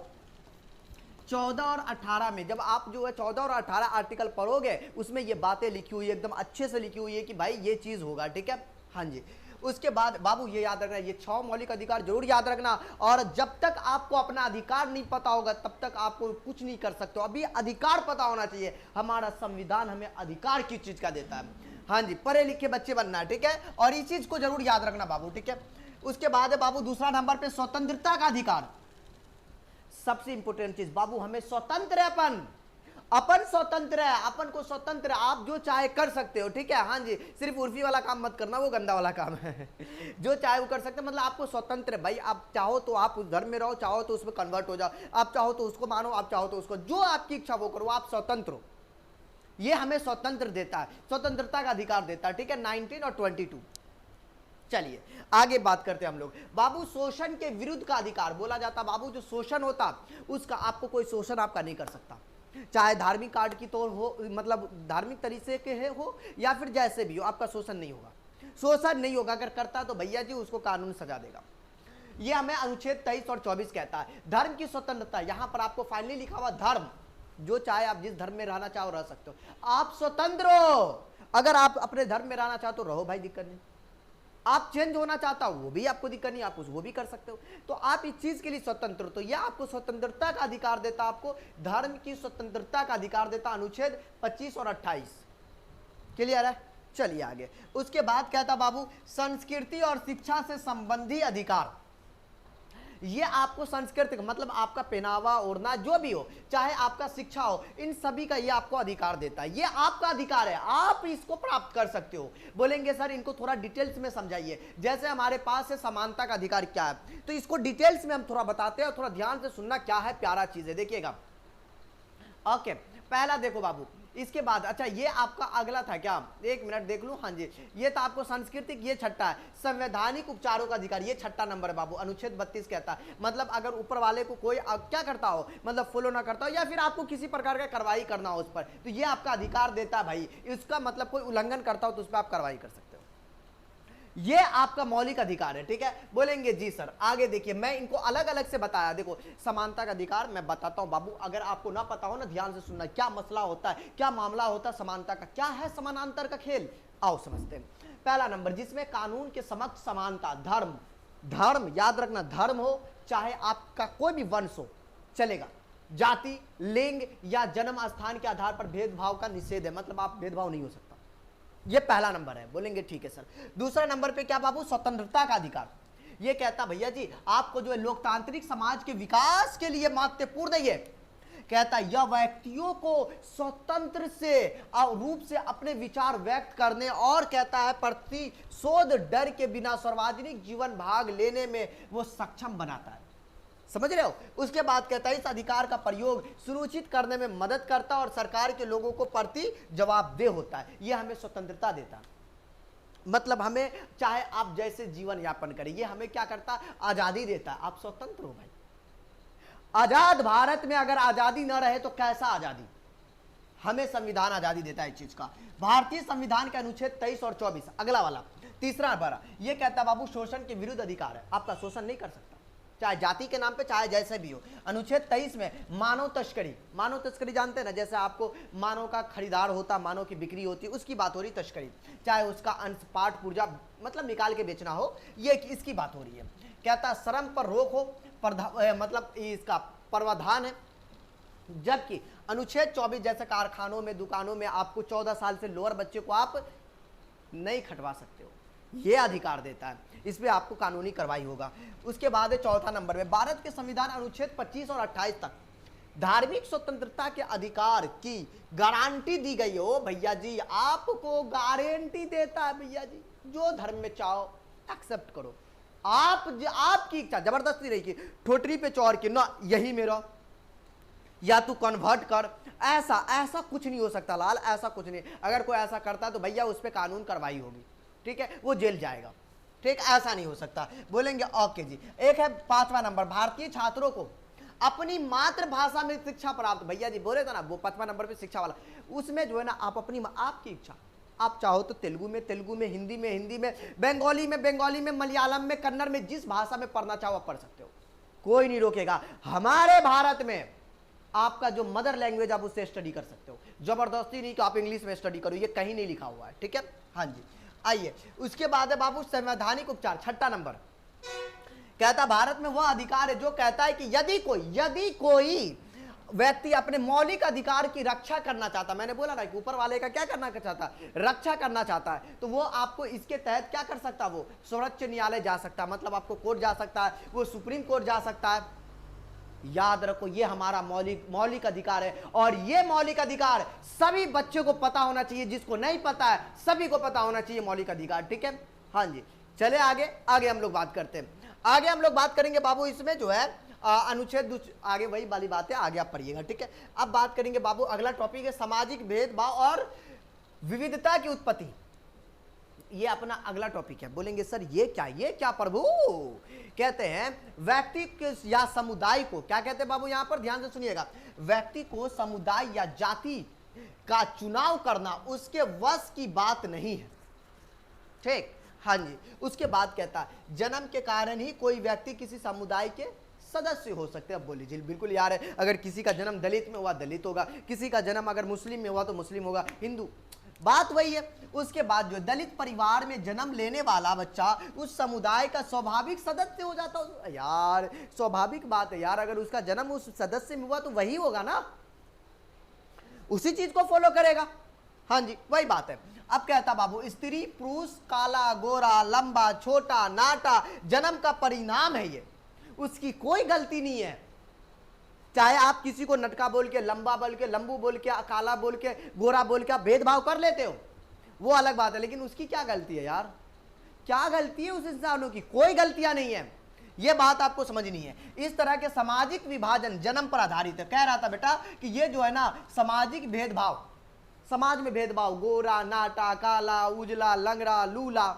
14 और 18 में। जब आप जो है 14 और 18 आर्टिकल पढ़ोगे, उसमें ये बातें लिखी हुई है, एकदम अच्छे से लिखी हुई है कि भाई ये चीज होगा। ठीक है, हाँ जी। उसके बाद बाबू ये याद रखना, ये 6 मौलिक अधिकार जरूर याद रखना। और जब तक आपको अपना अधिकार नहीं पता होगा तब तक आपको कुछ नहीं कर सकते हो। अभी अधिकार पता होना चाहिए, हमारा संविधान हमें अधिकार किस चीज का देता है। हाँ जी, पढ़े लिखे बच्चे बनना है। ठीक है, और इस चीज को जरूर याद रखना बाबू। ठीक है, उसके बाद है बाबू दूसरा नंबर पे स्वतंत्रता का अधिकार। सबसे इंपोर्टेंट चीज बाबू, हमें स्वतंत्र है, अपन स्वतंत्र है, अपन को स्वतंत्र, आप जो चाहे कर सकते हो। ठीक है, हाँ जी, सिर्फ उर्फी वाला काम मत करना, वो गंदा वाला काम है। जो चाहे वो कर सकते हैं, मतलब आपको स्वतंत्र है भाई। आप चाहो तो आप उस धर्म में रहो, चाहो तो उसमें कन्वर्ट हो जाओ, आप चाहो तो उसको मानो, आप चाहो तो उसको, जो आपकी इच्छा वो करो, आप स्वतंत्र हो। ये हमें स्वतंत्र देता है, स्वतंत्रता का अधिकार देता है। ठीक है, 19 और 22। चलिए आगे बात करते हैं हम लोग बाबू। शोषण के विरुद्ध का अधिकार बोला जाता बाबू, जो शोषण होता उसका आपको कोई शोषण आपका नहीं कर सकता, चाहे धार्मिक कार्ड की तौर हो, मतलब धार्मिक तरीके के हो या फिर जैसे भी हो, आपका शोषण नहीं होगा। शोषण नहीं होगा, अगर करता तो भैया जी उसको कानून सजा देगा। ये हमें अनुच्छेद 23 और 24 कहता है। धर्म की स्वतंत्रता, यहां पर आपको फाइनली लिखा हुआ धर्म, जो चाहे आप जिस धर्म में रहना चाहो रह सकते हो, आप स्वतंत्र हो। अगर आप अपने धर्म में रहना चाहते हो रहो भाई, दिक्कत नहीं। आप चेंज होना चाहता हो वो भी आपको दिक्कत नहीं, आप वो भी कर सकते हो। तो आप इस चीज के लिए स्वतंत्र हो। तो यह आपको स्वतंत्रता का अधिकार देता, आपको धर्म की स्वतंत्रता का अधिकार देता अनुच्छेद 25 और 28। क्लियर है? चलिए आगे। उसके बाद कहता बाबू संस्कृति और शिक्षा से संबंधी अधिकार। ये आपको संस्कृति मतलब आपका पहनावा ओढ़ना जो भी हो, चाहे आपका शिक्षा हो, इन सभी का ये आपको अधिकार देता है। ये आपका अधिकार है, आप इसको प्राप्त कर सकते हो। बोलेंगे सर इनको थोड़ा डिटेल्स में समझाइए। जैसे हमारे पास है समानता का अधिकार क्या है, तो इसको डिटेल्स में हम थोड़ा बताते हैं, थोड़ा ध्यान से सुनना, क्या है प्यारा चीज है, देखिएगा। ओके, पहला देखो बाबू, इसके बाद अच्छा ये आपका अगला था क्या, एक मिनट देख लूं। हाँ जी, ये तो आपको सांस्कृतिक, ये छठा है संवैधानिक उपचारों का अधिकार, ये छठा नंबर है बाबू। अनुच्छेद 32 कहता है मतलब अगर ऊपर वाले को कोई क्या करता हो, मतलब फॉलो ना करता हो या फिर आपको किसी प्रकार का कार्रवाई करना हो उस पर, तो ये आपका अधिकार देता है भाई। इसका मतलब कोई उल्लंघन करता हो तो उस पर आप कार्रवाई कर सकते हो, ये आपका मौलिक अधिकार है। ठीक है, बोलेंगे जी सर आगे देखिए, मैं इनको अलग अलग से बताया। देखो समानता का अधिकार मैं बताता हूं बाबू, अगर आपको ना पता हो ना ध्यान से सुनना, क्या मसला होता है, क्या मामला होता है समानता का, क्या है समानांतर का खेल, आओ समझते हैं। पहला नंबर, जिसमें कानून के समक्ष समानता, धर्म, धर्म याद रखना, धर्म हो चाहे आपका कोई भी वंश हो चलेगा, जाति, लिंग या जन्म स्थान के आधार पर भेदभाव का निषेध है, मतलब आप भेदभाव नहीं हो सकता, ये पहला नंबर है। बोलेंगे ठीक है सर। दूसरा नंबर पे क्या बाबू, स्वतंत्रता का अधिकार। ये कहता भैया जी आपको जो है लोकतांत्रिक समाज के विकास के लिए महत्वपूर्ण है। ये कहता यह व्यक्तियों को स्वतंत्र से रूप से अपने विचार व्यक्त करने और कहता है प्रतिशोध डर के बिना सार्वजनिक जीवन भाग लेने में वो सक्षम बनाता है, समझ रहे हो। उसके बाद कहता है इस अधिकार का प्रयोग सुनिश्चित करने में मदद करता है और सरकार के लोगों को प्रति जवाबदेह होता है। यह हमें स्वतंत्रता देता है, मतलब हमें चाहे आप जैसे जीवन यापन करें, ये हमें क्या करता है, आजादी देता है। आप स्वतंत्र हो भाई। आजाद भारत में अगर आजादी न रहे तो कैसा आजादी, हमें संविधान आजादी देता है इस चीज का। भारतीय संविधान के अनुच्छेद 23 और 24, अगला वाला तीसरा बड़ा, ये कहता है बाबू शोषण के विरुद्ध अधिकार है, आपका शोषण नहीं कर सकता चाहे जाति के नाम पे चाहे जैसे भी हो। अनुच्छेद 23 में मानव तस्करी, मानव तस्करी जानते हैं ना, जैसे आपको मानव का खरीदार होता, मानव की बिक्री होती है, उसकी बात हो रही तस्करी, चाहे उसका अंश पाठ पुर्जा मतलब निकाल के बेचना हो, ये इसकी बात हो रही है। कहता श्रम पर रोक हो, मतलब इसका प्रावधान है। जबकि अनुच्छेद 24 जैसे कारखानों में, दुकानों में आपको 14 साल से लोअर बच्चे को आप नहीं खटवा सकते हो, ये अधिकार देता है, इस पे आपको कानूनी कार्रवाई होगा। उसके बाद है चौथा नंबर में, भारत के संविधान अनुच्छेद 25 और 28 तक धार्मिक स्वतंत्रता के अधिकार की गारंटी दी गई हो। भैया जी आपको गारंटी देता है, भैया जी जो धर्म में चाहो एक्सेप्ट करो, आपकी इच्छा, जबरदस्ती नहीं की ठोटरी पे चौर की ना यही मेरा या तू कन्वर्ट कर, ऐसा कुछ नहीं हो सकता लाल, ऐसा कुछ नहीं। अगर कोई ऐसा करता तो भैया उस पर कानून कार्रवाई होगी, ठीक है, वो जेल जाएगा, ठीक, ऐसा नहीं हो सकता। बोलेंगे ओके जी। एक है पांचवा नंबर, भारतीय छात्रों को अपनी मातृभाषा में शिक्षा प्राप्त। भैया जी बोले था ना वो पांचवा नंबर पे शिक्षा वाला, उसमें जो है ना आप अपनी आपकी इच्छा, आप चाहो तो तेलुगु में, हिंदी में, बंगाली में, मलयालम में, कन्नड़ में, जिस भाषा में पढ़ना चाहो आप पढ़ सकते हो, कोई नहीं रोकेगा। हमारे भारत में आपका जो मदर लैंग्वेज आप उससे स्टडी कर सकते हो, जबरदस्ती नहीं कि आप इंग्लिश में स्टडी करो, ये कहीं नहीं लिखा हुआ है, ठीक है। हाँ जी आइए, उसके बाद है बाबू संवैधानिक उपचार, छठा नंबर, कहता भारत में वह अधिकार है जो कहता है कि यदि कोई व्यक्ति अपने मौलिक अधिकार की रक्षा करना चाहता, मैंने बोला ना कि ऊपर वाले का क्या करना चाहता है, रक्षा करना चाहता है, तो वो आपको इसके तहत क्या कर सकता है, वो सर्वोच्च न्यायालय जा सकता है, मतलब आपको कोर्ट जा सकता है, वो सुप्रीम कोर्ट जा सकता है। याद रखो ये हमारा मौलिक अधिकार है, और ये मौलिक अधिकार सभी बच्चों को पता होना चाहिए, जिसको नहीं पता है सभी को पता होना चाहिए मौलिक अधिकार, ठीक है। हाँ जी चले आगे हम लोग बात करते हैं, आगे हम लोग बात करेंगे बाबू इसमें जो है अनुच्छेद आगे वही वाली बात है, आगे आप पढ़िएगा, ठीक है। अब बात करेंगे बाबू, अगला टॉपिक है सामाजिक भेदभाव और विविधता की उत्पत्ति, ये अपना अगला टॉपिक है। बोलेंगे सर ये क्या प्रभु, कहते हैं व्यक्ति या समुदाय को, क्या कहते हैं बाबू यहां पर ध्यान से सुनिएगा, व्यक्ति को समुदाय या जाति का चुनाव करना उसके वश की बात नहीं है, ठीक। हाँ जी, उसके बाद कहता है जन्म के कारण ही कोई व्यक्ति किसी समुदाय के सदस्य हो सकते हैं। अब बोलिए जी बिल्कुल यार है, अगर किसी का जन्म दलित में हुआ दलित होगा, किसी का जन्म अगर मुस्लिम में हुआ तो मुस्लिम होगा, हिंदू, बात वही है। उसके बाद जो दलित परिवार में जन्म लेने वाला बच्चा उस समुदाय का स्वाभाविक सदस्य हो जाता है। यार स्वाभाविक बात है यार, अगर उसका जन्म उस सदस्य में हुआ तो वही होगा ना, उसी चीज को फॉलो करेगा। हाँ जी, वही बात है। अब कहता बाबू, स्त्री पुरुष, काला गोरा, लंबा छोटा नाटा, जन्म का परिणाम है ये, उसकी कोई गलती नहीं है। चाहे आप किसी को नटका बोल के, लंबा बोल के, लंबू बोल के, काला बोल के, गोरा बोल के आप भेदभाव कर लेते हो, वो अलग बात है, लेकिन उसकी क्या गलती है यार? क्या गलती है उस इंसानों की? कोई गलतियां नहीं है। ये बात आपको समझनी है। इस तरह के सामाजिक विभाजन जन्म पर आधारित है। कह रहा था बेटा कि ये जो है ना सामाजिक भेदभाव, समाज में भेदभाव, गोरा नाटा, काला उजला, लंगड़ा लूला,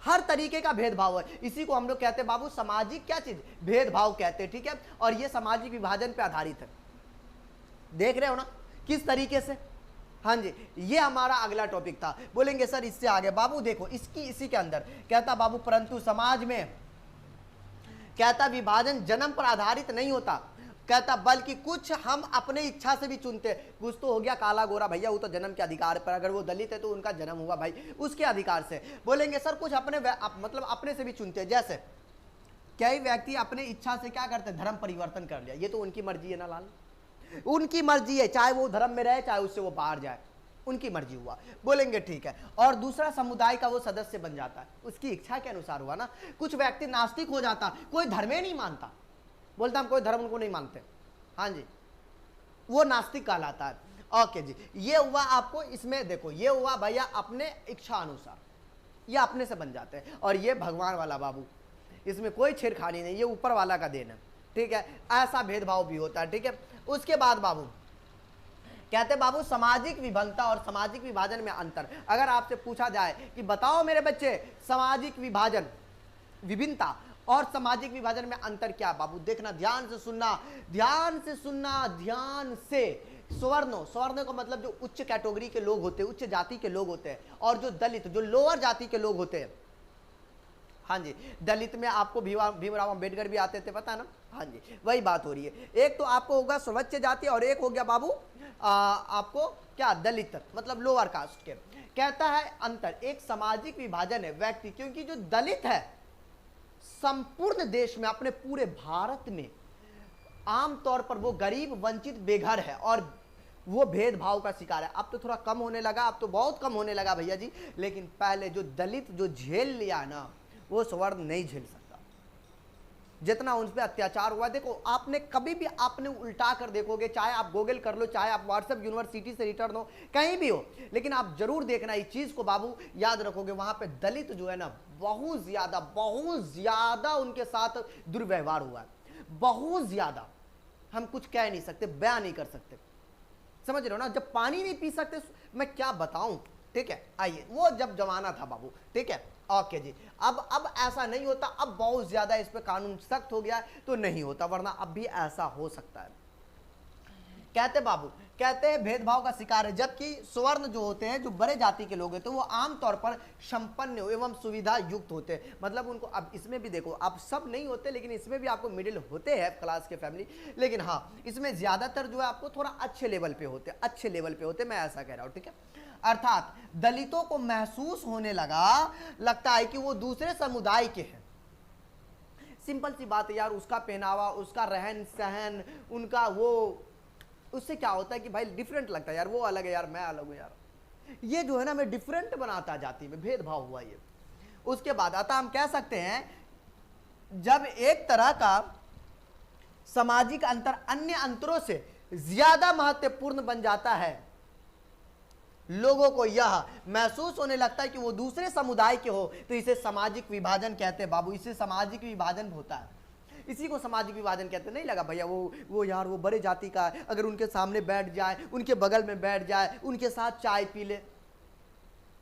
हर तरीके का भेदभाव है। इसी को हम लोग कहते हैं बाबू सामाजिक क्या चीज? भेदभाव कहते हैं, ठीक है। और ये सामाजिक विभाजन पे आधारित है। देख रहे हो ना किस तरीके से? हाँ जी, ये हमारा अगला टॉपिक था। बोलेंगे सर इससे आगे। बाबू देखो इसी के अंदर कहता बाबू, परंतु समाज में कहता विभाजन जन्म पर आधारित नहीं होता, कहता बल्कि कुछ हम अपने इच्छा से भी चुनते। कुछ तो हो गया काला गोरा, भैया वो तो जन्म के अधिकार पर, अगर वो दलित है तो उनका जन्म हुआ भाई उसके अधिकार से। बोलेंगे सर कुछ अपने मतलब अपने से भी चुनते हैं। जैसे कई व्यक्ति अपने इच्छा से क्या करते हैं? धर्म परिवर्तन कर लिया, ये तो उनकी मर्जी है ना लाल, उनकी मर्जी है, चाहे वो धर्म में रहे चाहे उससे वो बाहर जाए, उनकी मर्जी हुआ। बोलेंगे ठीक है। और दूसरा समुदाय का वो सदस्य बन जाता है, उसकी इच्छा के अनुसार हुआ ना। कुछ व्यक्ति नास्तिक हो जाता, कोई धर्म ही नहीं मानता, बोलता हम कोई धर्म उनको नहीं मानते, हाँ जी, वो नास्तिक कहलाता है। ओके जी, ये हुआ आपको, इसमें देखो ये हुआ भैया अपने इच्छा अनुसार, ये अपने से बन जाते हैं। और ये भगवान वाला बाबू, इसमें कोई छेड़खानी नहीं, ये ऊपर वाला का देन है, ठीक है। ऐसा भेदभाव भी होता है, ठीक है। उसके बाद बाबू कहते बाबू सामाजिक विभंगता और सामाजिक विभाजन में अंतर। अगर आपसे पूछा जाए कि बताओ मेरे बच्चे सामाजिक विभाजन, विभिन्नता और सामाजिक विभाजन में अंतर क्या? बाबू देखना, ध्यान से सुनना, ध्यान से सुनना, ध्यान से। स्वर्ण का मतलब जो उच्च कैटेगरी के लोग होते हैं, उच्च जाति के लोग होते हैं, और जो दलित, जो लोअर जाति के लोग होते हैं। हाँ जी, दलित में आपको भीमराव अंबेडकर भी आते थे, पता है ना? हाँ जी, वही बात हो रही है। एक तो आपको होगा स्वच्छ जाति और एक हो गया बाबू आपको क्या? दलित, मतलब लोअर कास्ट के। कहता है अंतर एक सामाजिक विभाजन है व्यक्ति, क्योंकि जो दलित है संपूर्ण देश में, अपने पूरे भारत में आमतौर पर वो गरीब, वंचित, बेघर है और वो भेदभाव का शिकार है। अब तो थोड़ा कम होने लगा, अब तो बहुत कम होने लगा भैया जी, लेकिन पहले जो दलित जो झेल लिया ना, वो स्वर्ण नहीं झेल सकता। जितना उन पर अत्याचार हुआ, देखो आपने कभी भी आपने उल्टा कर देखोगे, चाहे आप गूगल कर लो, चाहे आप व्हाट्सएप यूनिवर्सिटी से रिटर्न हो, कहीं भी हो, लेकिन आप जरूर देखना इस चीज को बाबू, याद रखोगे। वहां पे दलित जो है ना बहुत ज्यादा उनके साथ दुर्व्यवहार हुआ है, बहुत ज्यादा। हम कुछ कह नहीं सकते, बयान नहीं कर सकते, समझ रहे हो ना? जब पानी नहीं पी सकते मैं क्या बताऊं, ठीक है। आइए, वो जब जमाना था बाबू, ठीक है। ओके जी, अब ऐसा नहीं होता, अब बहुत ज्यादा इस पे कानून सख्त हो गया है, तो नहीं होता, वरना अब भी ऐसा हो सकता है। कहते बाबू, कहते हैं भेदभाव का शिकार है, जबकि स्वर्ण जो होते हैं, जो बड़े जाति के लोग होते हैं, वो आमतौर पर संपन्न एवं सुविधा युक्त होते हैं। मतलब उनको, अब इसमें भी देखो, अब सब नहीं होते, लेकिन इसमें भी आपको मिडिल होते हैं क्लास के फैमिली, लेकिन हाँ इसमें ज्यादातर जो है आपको थोड़ा अच्छे लेवल पे होते, अच्छे लेवल पे होते, मैं ऐसा कह रहा हूँ, ठीक है। अर्थात दलितों को महसूस होने लगता है कि वो दूसरे समुदाय के हैं। सिंपल सी बात है यार, उसका पहनावा, उसका रहन सहन, उनका वो, उससे क्या होता है कि भाई डिफरेंट लगता है यार, वो अलग है यार, मैं अलग हूं यार, ये जो है ना मैं डिफरेंट बनाता जाती में, भेदभाव हुआ ये। उसके बाद अतः हम कह सकते हैं जब एक तरह का सामाजिक अंतर अन्य अंतरों से ज्यादा महत्वपूर्ण बन जाता है, लोगों को यह महसूस होने लगता है कि वो दूसरे समुदाय के हो, तो इसे सामाजिक विभाजन कहते हैं बाबू, इसे सामाजिक विभाजन होता है, इसी को सामाजिक विभाजन कहते हैं। नहीं लगा भैया वो यार वो बड़े जाति का है, अगर उनके सामने बैठ जाए, उनके बगल में बैठ जाए, उनके साथ चाय पी ले,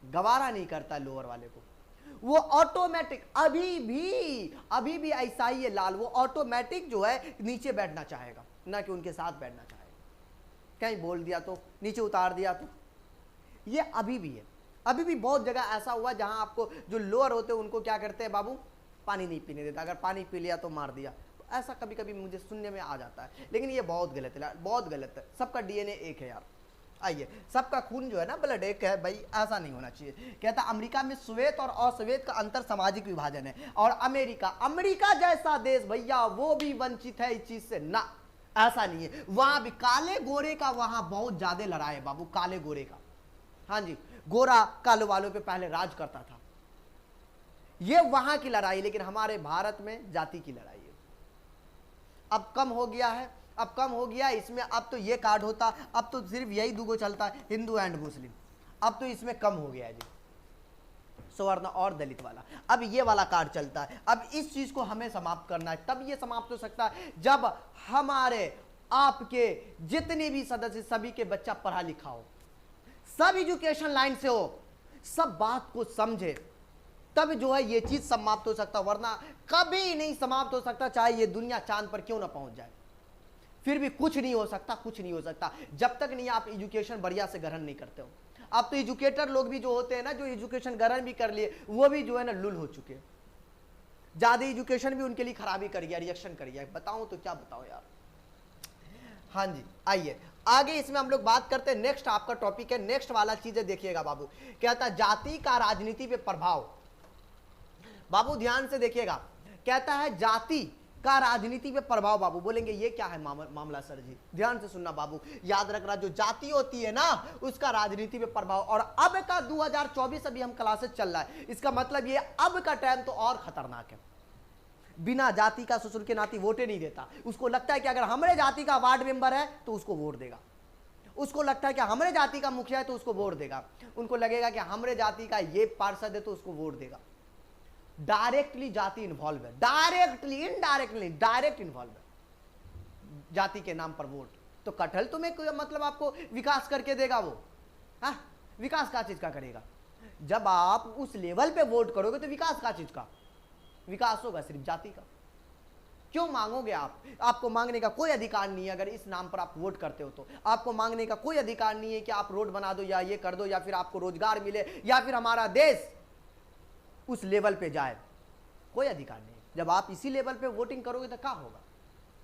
गवारा नहीं करता लोअर वाले को, वो ऑटोमेटिक, अभी भी ऐसा ही है लाल, वो ऑटोमेटिक जो है नीचे बैठना चाहेगा, ना कि उनके साथ बैठना चाहेगा। कहीं बोल दिया तो, नीचे उतार दिया तो, ये अभी भी है। अभी भी बहुत जगह ऐसा हुआ जहां आपको जो लोअर होते हैं उनको क्या करते हैं बाबू, पानी नहीं पीने देता, अगर पानी पी लिया तो मार दिया, तो ऐसा कभी कभी मुझे सुनने में आ जाता है, लेकिन ये बहुत गलत है, बहुत गलत है। सबका डीएनए एक है यार, आइए, सबका खून जो है ना ब्लड एक है भाई, ऐसा नहीं होना चाहिए। कहता अमेरिका में श्वेत और अश्वेत का अंतर सामाजिक विभाजन है, और अमेरिका जैसा देश भैया वो भी वंचित है इस चीज से ना, ऐसा नहीं है। वहां भी काले गोरे का वहां बहुत ज्यादा लड़ाई है बाबू, काले गोरे का, हाँ जी, गोरा कालो वालों पे पहले राज करता था। ये वहां की लड़ाई, लेकिन हमारे भारत में जाति की लड़ाई है। अब कम हो गया है, अब कम हो गया है इसमें। अब तो ये कार्ड होता, अब तो सिर्फ यही दूगो चलता है, हिंदू एंड मुस्लिम। अब तो इसमें कम हो गया है जी, सवर्ण और दलित वाला। अब ये वाला कार्ड चलता है। अब इस चीज को हमें समाप्त करना है। तब ये समाप्त हो सकता है जब हमारे आपके जितने भी सदस्य, सभी के बच्चा पढ़ा लिखा हो, सब एजुकेशन लाइन से हो, सब बात को समझे, तब जो है ये चीज समाप्त हो सकता, वरना कभी नहीं समाप्त हो सकता। चाहे ये दुनिया चांद पर क्यों ना पहुंच जाए, फिर भी कुछ नहीं हो सकता, कुछ नहीं हो सकता जब तक नहीं आप एजुकेशन बढ़िया से ग्रहण नहीं करते हो। अब तो एजुकेटर लोग भी जो होते हैं ना, जो एजुकेशन ग्रहण भी कर लिए, वो भी जो है ना लुल हो चुके हैं। ज्यादा एजुकेशन भी उनके लिए खराबी कर गया, रिएक्शन कर गया। बताऊं तो क्या बताऊं यार। हाँ जी, आइए आगे इसमें हम लोग बात करते हैं। नेक्स्ट आपका टॉपिक है, नेक्स्ट वाला चीजें देखिएगा बाबू। कहता है जाति का राजनीति पे प्रभाव। बाबू ध्यान से देखिएगा, कहता है जाति का राजनीति पे प्रभाव। बाबू बोलेंगे ये क्या है मामला सर जी, ध्यान से सुनना बाबू, याद रखना। जो जाति होती है ना, उसका राजनीति पे प्रभाव। और अब का 2024 अभी हम क्लासेस चल रहा है, इसका मतलब ये अब का टाइम तो और खतरनाक है। बिना जाति का ससुर के नाती वोटे नहीं देता। उसको लगता है कि अगर हमारे जाति का वार्ड मेंबर है तो उसको वोट देगा। उसको लगता है कि हमारे जाति का मुखिया है तो उसको वोट देगा। उनको लगेगा कि हमारे जाति का ये पार्षद है तो उसको वोट देगा। डायरेक्टली जाति इन्वॉल्व है, डायरेक्टली, इनडायरेक्टली डायरेक्ट इन्वॉल्व है जाति के नाम पर वोट। तो कटहल तुम्हें मतलब आपको विकास करके देगा वो? हाँ, विकास का चीज का करेगा? जब आप उस लेवल पे वोट करोगे तो विकास का चीज का विकास होगा? सिर्फ जाति का। क्यों मांगोगे आप? आपको मांगने का कोई अधिकार नहीं है। अगर इस नाम पर आप वोट करते हो तो आपको मांगने का कोई अधिकार नहीं है कि आप रोड बना दो या ये कर दो या फिर आपको रोजगार मिले या फिर हमारा देश उस लेवल पे जाए। कोई अधिकार नहीं। जब आप इसी लेवल पे वोटिंग करोगे तो क्या होगा?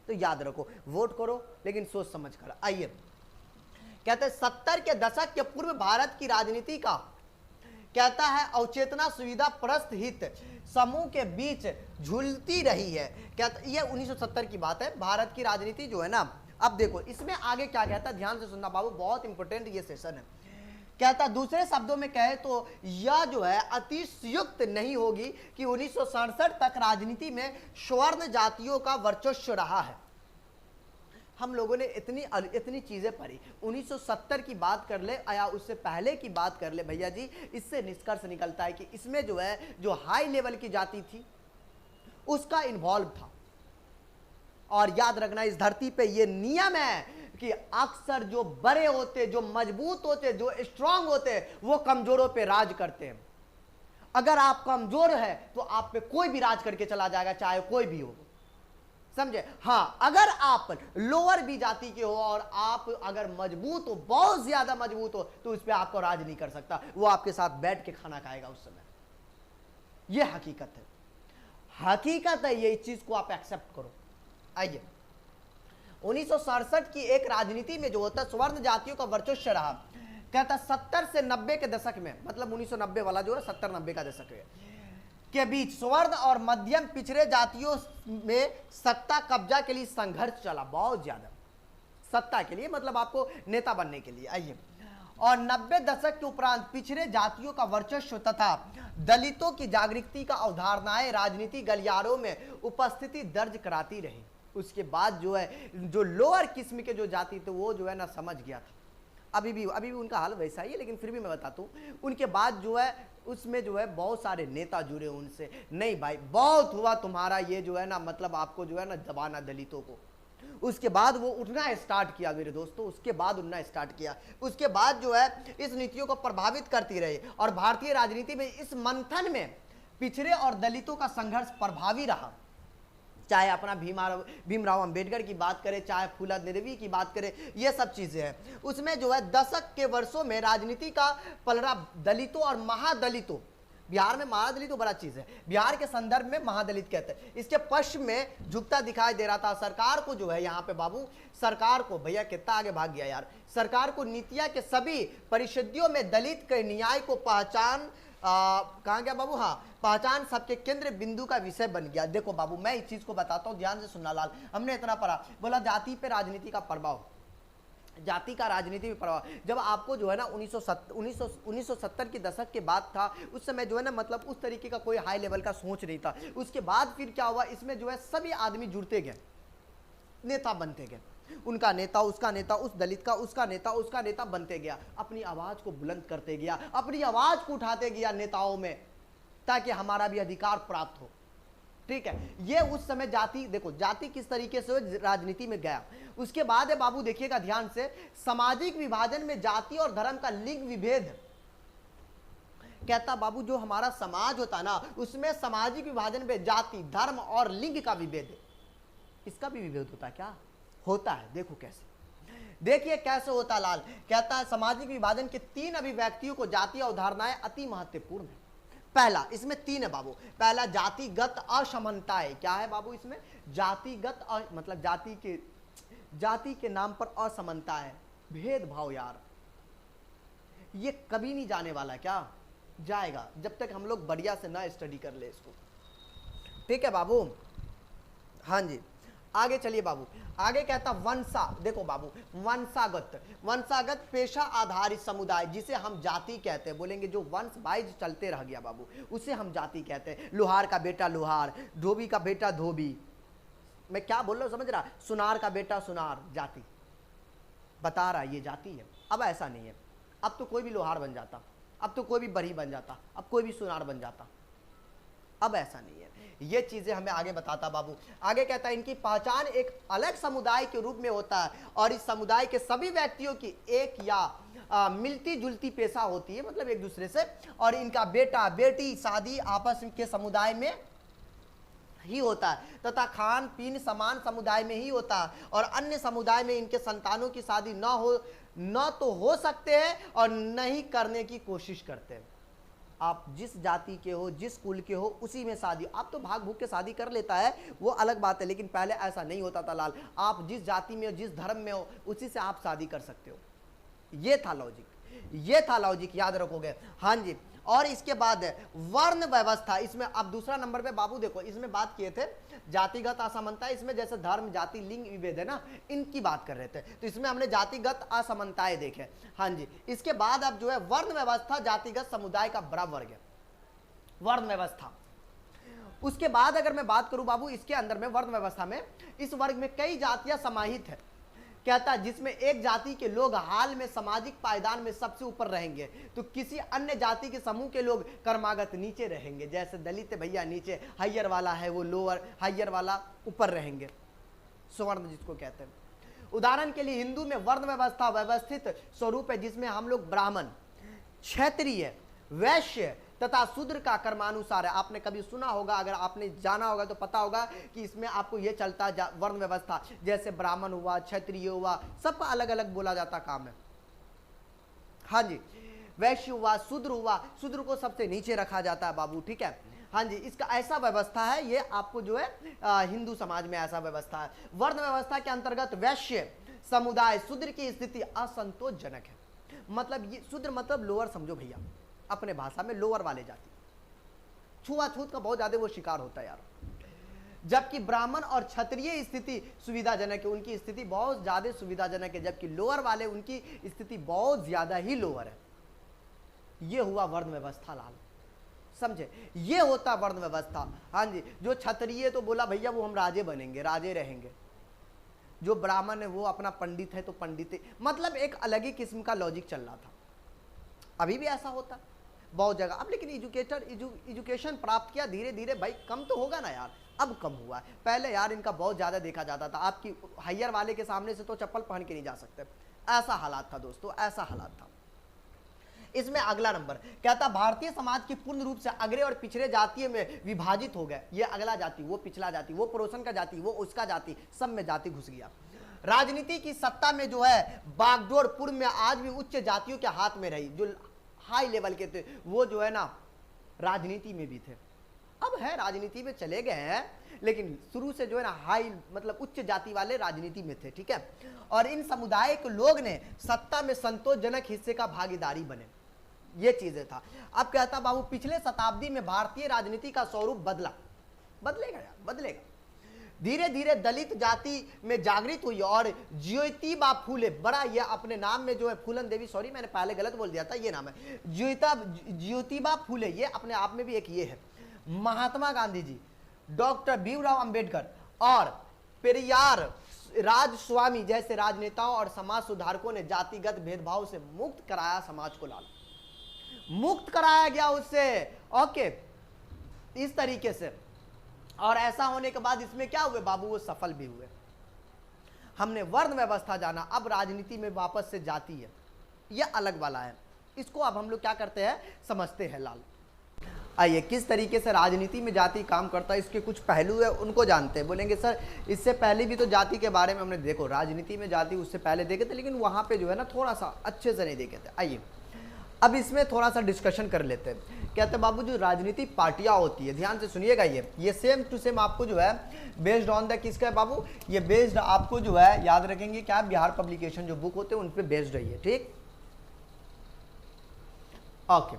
तो याद रखो, वोट करो लेकिन सोच समझ कर। आइए, कहते हैं 70 के दशक के पूर्व भारत की राजनीति का, कहता है अवचेतना सुविधा परस्त हित समूह के बीच झूलती रही है। कहता ये 1970 की बात है। भारत की राजनीति जो है ना, अब देखो इसमें आगे क्या कहता है, ध्यान से सुनना बाबू, बहुत इंपॉर्टेंट ये सेशन है। कहता दूसरे शब्दों में कहे तो यह जो है अतिशयुक्त नहीं होगी कि 1967 तक राजनीति में स्वर्ण जातियों का वर्चस्व रहा है। हम लोगों ने इतनी चीजें पढ़ी, 1970 की बात कर ले या उससे पहले की बात कर ले भैया जी, इससे निष्कर्ष निकलता है कि इसमें जो है जो हाई लेवल की जाति थी उसका इन्वॉल्व था। और याद रखना, इस धरती पे ये नियम है कि अक्सर जो बड़े होते, जो मजबूत होते, जो स्ट्रांग होते, वो कमजोरों पे राज करते हैं। अगर आप कमजोर है तो आप पे कोई भी राज करके चला जाएगा, चाहे कोई भी हो, समझे? हाँ, अगर आप लोअर भी जाति के हो और आप अगर मजबूत हो, बहुत ज्यादा मजबूत हो, तो उस पर आपको राज नहीं कर सकता। वो आपके साथ बैठ के खाना खाएगा उस समय। यह हकीकत है, हकीकत है ये। इस चीज को आप एक्सेप्ट करो। आइए, 1967 की एक राजनीति में जो होता है स्वर्ण जातियों का वर्चस्व रहा। कहता 70 से 90 के दशक में, मतलब 1990 वाला जो है 70-90 का दशक है, के बीच स्वर्ण और मध्यम पिछड़े जातियों में सत्ता कब्जा के लिए संघर्ष चला, बहुत ज्यादा सत्ता के लिए, मतलब आपको नेता बनने के लिए। आइए, और 90 दशक के उपरांत पिछड़े जातियों का वर्चस्व तथा दलितों की जागृति का अवधारणाएं राजनीति गलियारों में उपस्थिति दर्ज कराती रही। उसके बाद जो है जो लोअर किस्म के जो जाति थे वो जो है ना समझ गया था। अभी भी उनका हाल वैसा ही है, लेकिन फिर भी मैं बताता हूँ। उनके बाद जो है उसमें जो है बहुत सारे नेता जुड़े उनसे। नहीं भाई, बहुत हुआ तुम्हारा ये जो है ना, मतलब आपको जो है ना दबाना दलितों को। उसके बाद वो उठना स्टार्ट किया मेरे दोस्तों, उसके बाद उठना स्टार्ट किया। उसके बाद जो है इस नीतियों को प्रभावित करती रही और भारतीय राजनीति में इस मंथन में पिछड़े और दलितों का संघर्ष प्रभावी रहा। चाहे अपना भीमराव अंबेडकर की बात करें, चाहे फूला देवी की बात करें, ये सब चीजें हैं। उसमें जो है दशक के वर्षों में राजनीति का पलड़ा दलितों और महादलितों, बिहार में महादलित तो बड़ा चीज है, बिहार के संदर्भ में महादलित कहते हैं, इसके पश्चिम में झुकता दिखाई दे रहा था। सरकार को जो है यहाँ पे बाबू, सरकार को, भैया कितना आगे भाग गया यार, सरकार को नीतियां के सभी परिषदियों में दलित के न्याय को पहचान कहाँ गया बाबू? हाँ, पहचान सबके केंद्र बिंदु का विषय बन गया। देखो बाबू, मैं इस चीज को बताता हूँ, ध्यान से सुनना लाल। हमने इतना पढ़ा, बोला जाति पे राजनीति का प्रभाव। जाति का राजनीति में प्रभाव, जब आपको जो है ना 1970 के दशक के बाद था, उस समय जो है ना मतलब उस तरीके का कोई हाई लेवल का सोच नहीं था। उसके बाद फिर क्या हुआ, इसमें जो है सभी आदमी जुड़ते गए, नेता बनते गए, उनका नेता, उसका नेता, उस दलित का उसका नेता, उसका नेता बनते गया, अपनी आवाज को बुलंद करते गया, अपनी आवाज को उठाते गया नेताओं में, ताकि हमारा भी अधिकार प्राप्त हो। ठीक है, ये उस समय जाति, देखो जाति किस तरीके से राजनीति में गया। उसके बाद है बाबू, देखिएगा ध्यान से, सामाजिक विभाजन में जाति और धर्म का लिंग विभेद। कहता बाबू जो हमारा समाज होता ना, उसमें सामाजिक विभाजन में जाति, धर्म और लिंग का विभेद है। इसका भी विभेद होता है क्या? होता है। देखो कैसे, देखिए कैसे होता लाल। कहता है सामाजिक विभाजन के 3 अभिव्यक्तियों को जातीय अवधारणाएं अति महत्वपूर्ण है। पहला, इसमें 3 है बाबू। पहला जातिगत असमानताएं। क्या है बाबू इसमें? जातिगत मतलब जाति के नाम पर असमानता है, भेदभाव। यार ये कभी नहीं जाने वाला, क्या जाएगा जब तक हम लोग बढ़िया से ना स्टडी कर ले इसको। ठीक है बाबू, हाँ जी आगे चलिए बाबू। आगे कहता वंशा, देखो बाबू वंशागत पेशा आधारित समुदाय, जिसे हम जाति कहते हैं। बोलेंगे जो वंश वाइज चलते रह गया बाबू, उसे हम जाति कहते हैं। लोहार का बेटा लोहार, धोबी का बेटा धोबी, मैं क्या बोल रहा हूं समझ रहा? सुनार का बेटा सुनार, जाति बता रहा ये जाति है। अब ऐसा नहीं है, अब तो कोई भी लोहार बन जाता, अब तो कोई भी बरी बन जाता, अब कोई भी सुनार बन जाता। अब ऐसा नहीं है, ये चीजें हमें आगे बताता बाबू। आगे कहता है इनकी पहचान एक अलग समुदाय के रूप में होता है, और इस समुदाय के सभी व्यक्तियों की एक या मिलती जुलती पेशा होती है, मतलब एक दूसरे से, और इनका बेटा बेटी शादी आपस के समुदाय में ही होता है, तथा खान पीन समान समुदाय में ही होता है, और अन्य समुदाय में इनके संतानों की शादी न तो हो सकते हैं और न ही करने की कोशिश करते हैं। आप जिस जाति के हो, जिस कुल के हो, उसी में शादी, आप तो भाग भूग के शादी कर लेता है, वो अलग बात है, लेकिन पहले ऐसा नहीं होता था लाल। आप जिस जाति में हो, जिस धर्म में हो, उसी से आप शादी कर सकते हो। ये था लॉजिक, याद रखोगे। हाँ जी, और इसके बाद वर्ण व्यवस्था। इसमें अब दूसरा नंबर पे बाबू देखो, इसमें बात किए थे जातिगत असमानता, इसमें जैसे धर्म जाति लिंग विभेद है ना, इनकी बात कर रहे थे, तो इसमें हमने जातिगत असमानताएं देखे। हाँ जी, इसके बाद अब जो है वर्ण व्यवस्था, जातिगत समुदाय का बड़ा वर्ग है वर्ण व्यवस्था। उसके बाद अगर मैं बात करूं बाबू, इसके अंदर में वर्ण व्यवस्था में इस वर्ग में कई जातियां समाहित है। कहता है जिसमें एक जाति के लोग हाल में सामाजिक पायदान में सबसे ऊपर रहेंगे, तो किसी अन्य जाति के समूह के लोग क्रमागत नीचे रहेंगे। जैसे दलित भैया नीचे, हायर वाला है वो लोअर, हायर वाला ऊपर रहेंगे, स्वर्ण जिसको कहते हैं। उदाहरण के लिए हिंदू में वर्ण व्यवस्था व्यवस्थित स्वरूप है, जिसमें हम लोग ब्राह्मण, क्षत्रिय, वैश्य तथा शूद्र का कर्मानुसार है। आपने कभी सुना होगा, अगर आपने जाना होगा तो पता होगा कि इसमें आपको ये चलता है वर्ण व्यवस्था, जैसे ब्राह्मण हुआ, क्षत्रिय हुआ, सबका अलग अलग बोला जाता काम है। हाँ जी, वैश्य हुआ, शूद्र हुआ, शूद्र को सबसे नीचे रखा जाता है बाबू। ठीक है, हाँ जी, इसका ऐसा व्यवस्था है, ये आपको जो है हिंदू समाज में ऐसा व्यवस्था है। वर्ण व्यवस्था के अंतर्गत वैश्य समुदाय शूद्र की स्थिति असंतोषजनक है। मतलब ये शूद्र मतलब लोअर समझो भैया, अपने भाषा में लोअर वाले जाति, छुआछूत का बहुत ज्यादा वो शिकार होता है यार। जबकि ब्राह्मण और क्षत्रिय स्थिति सुविधाजनक है, उनकी स्थिति बहुत ज्यादा सुविधाजनक है, जबकि लोअर वाले उनकी स्थिति बहुत ज्यादा ही लोअर है। ये हुआ वर्ण व्यवस्था लाल, समझे, ये होता वर्ण व्यवस्था। हाँ जी, जो क्षत्रिय तो बोला भैया वो हम राजे बनेंगे, राजे रहेंगे। जो ब्राह्मण है वो अपना पंडित है तो पंडित, मतलब एक अलग ही किस्म का लॉजिक चल रहा था। अभी भी ऐसा होता बहुत जगह। अब लेकिन एजुकेशन प्राप्त किया धीरे धीरे, भाई कम तो होगा ना यार, अब कम हुआ है। पहले यार इनका बहुत ज्यादा देखा जाता था, आपकी हायर वाले के सामने से तो चप्पल पहन के नहीं जा सकते, ऐसा हालात था दोस्तों, ऐसा हालात था। इसमें अगला नंबर कहता भारतीय समाज की पूर्ण रूप से अग्रे और पिछड़े जातीय में विभाजित हो गए। ये अगला जाति, वो पिछला जाति, वो पड़ोसन का जाति, वो उसका जाति, सब में जाति घुस गया। राजनीति की सत्ता में जो है बागडोर पूर्व में आज भी उच्च जातियों के हाथ में रही। जो हाई लेवल के थे वो जो है ना राजनीति में भी थे, अब है राजनीति में चले गए हैं, लेकिन शुरू से जो है ना हाई मतलब उच्च जाति वाले राजनीति में थे। ठीक है, और इन समुदाय के लोग ने सत्ता में संतोषजनक हिस्से का भागीदारी बने, ये चीजें था। अब कहता बाबू पिछले शताब्दी में भारतीय राजनीति का स्वरूप बदलेगा यार, बदलेगा। धीरे धीरे दलित जाति में जागृत हुई और ज्योतिबा फूले, बड़ा ये अपने नाम में जो है फूलन देवी, सॉरी मैंने पहले गलत बोल दिया था, ये नाम है ज्योतिबा फूले, ये अपने आप में भी एक ये है। महात्मा गांधी जी, डॉक्टर भीमराव अंबेडकर और पेरियार राजस्वामी जैसे राजनेताओं और समाज सुधारकों ने जातिगत भेदभाव से मुक्त कराया समाज को, लाल मुक्त कराया गया उससे। ओके, इस तरीके से, और ऐसा होने के बाद इसमें क्या हुए बाबू, वो सफल भी हुए। हमने वर्ण व्यवस्था जाना, अब राजनीति में वापस से जाति है, ये अलग वाला है, इसको अब हम लोग क्या करते हैं, समझते हैं लाल। आइए किस तरीके से राजनीति में जाति काम करता है, इसके कुछ पहलू है उनको जानते हैं। बोलेंगे सर इससे पहले भी तो जाति के बारे में हमने देखो, राजनीति में जाति उससे पहले देखे थे, लेकिन वहां पे जो है ना थोड़ा सा अच्छे से नहीं देखे थे। आइए अब इसमें थोड़ा सा डिस्कशन कर लेते हैं। कहते हैं बाबू जो राजनीतिक पार्टियां होती है, ध्यान से सुनिएगा, ये सेम टू सेम आपको जो है बेस्ड ऑन द किसका है बाबू, ये बेस्ड आपको जो है याद रखेंगे क्या, बिहार पब्लिकेशन जो बुक होते हैं उन पे बेस्ड है ये, ठीक। ओके,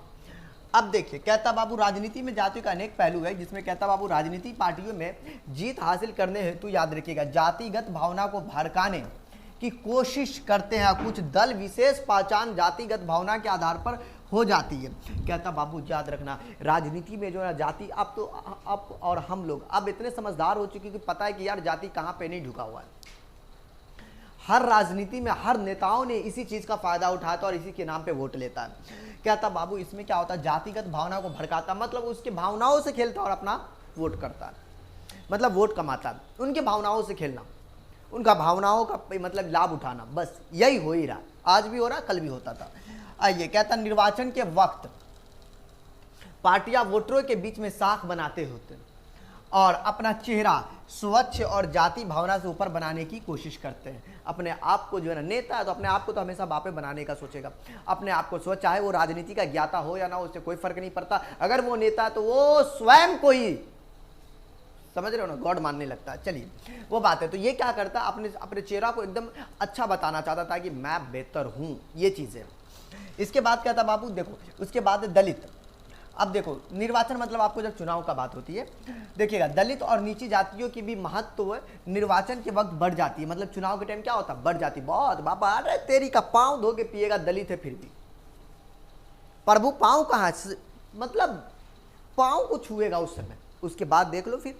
अब देखिए कहता बाबू राजनीति में जाति का अनेक पहलू है, जिसमें कहता बाबू राजनीतिक पार्टियों में जीत हासिल करने हेतु याद रखिएगा जातिगत भावना को भड़काने की कोशिश करते हैं कुछ दल, विशेष पहचान जातिगत भावना के आधार पर हो जाती है। कहता बाबू याद रखना राजनीति में जो है जाति, अब तो अब और हम लोग अब इतने समझदार हो चुके कि पता है कि यार जाति कहाँ पे नहीं ढुका हुआ है। हर राजनीति में हर नेताओं ने इसी चीज का फायदा उठाता और इसी के नाम पे वोट लेता है। कहता बाबू इसमें क्या होता है, जातिगत भावना को भड़काता, मतलब उसके भावनाओं से खेलता और अपना वोट करता है, मतलब वोट कमाता है, उनके भावनाओं से खेलना, उनका भावनाओं का मतलब लाभ उठाना, बस यही हो ही रहा, आज भी हो रहा, कल भी होता था। आइए कहता निर्वाचन के वक्त पार्टियां वोटरों के बीच में साख बनाते होते और अपना चेहरा स्वच्छ और जाति भावना से ऊपर बनाने की कोशिश करते हैं। अपने आप को जो है ना, नेता है तो अपने आप को तो हमेशा बापे बनाने का सोचेगा, अपने आप को स्वच्छ, चाहे वो राजनीति का ज्ञाता हो या ना, उससे कोई फर्क नहीं पड़ता। अगर वो नेता है तो वो स्वयं को ही, समझ रहे हो ना, गॉड मानने लगता है। चलिए वो बात है, तो ये क्या करता है, अपने चेहरा को एकदम अच्छा बताना चाहता था कि मैं बेहतर हूं, ये चीजें। इसके बाद कहता बाबू देखो, उसके बाद दलित। अब देखो निर्वाचन मतलब आपको जब चुनाव का बात होती है, देखिएगा दलित और नीची जातियों की भी महत्व निर्वाचन के वक्त बढ़ जाती है, मतलब चुनाव के टाइम क्या होता है, बढ़ जाती बहुत। बाबा अरे तेरी का पांव धो के पिएगा, दलित है फिर भी, प्रभु पांव कहाँ, मतलब पांव को छुएगा उस समय। उसके बाद देख लो फिर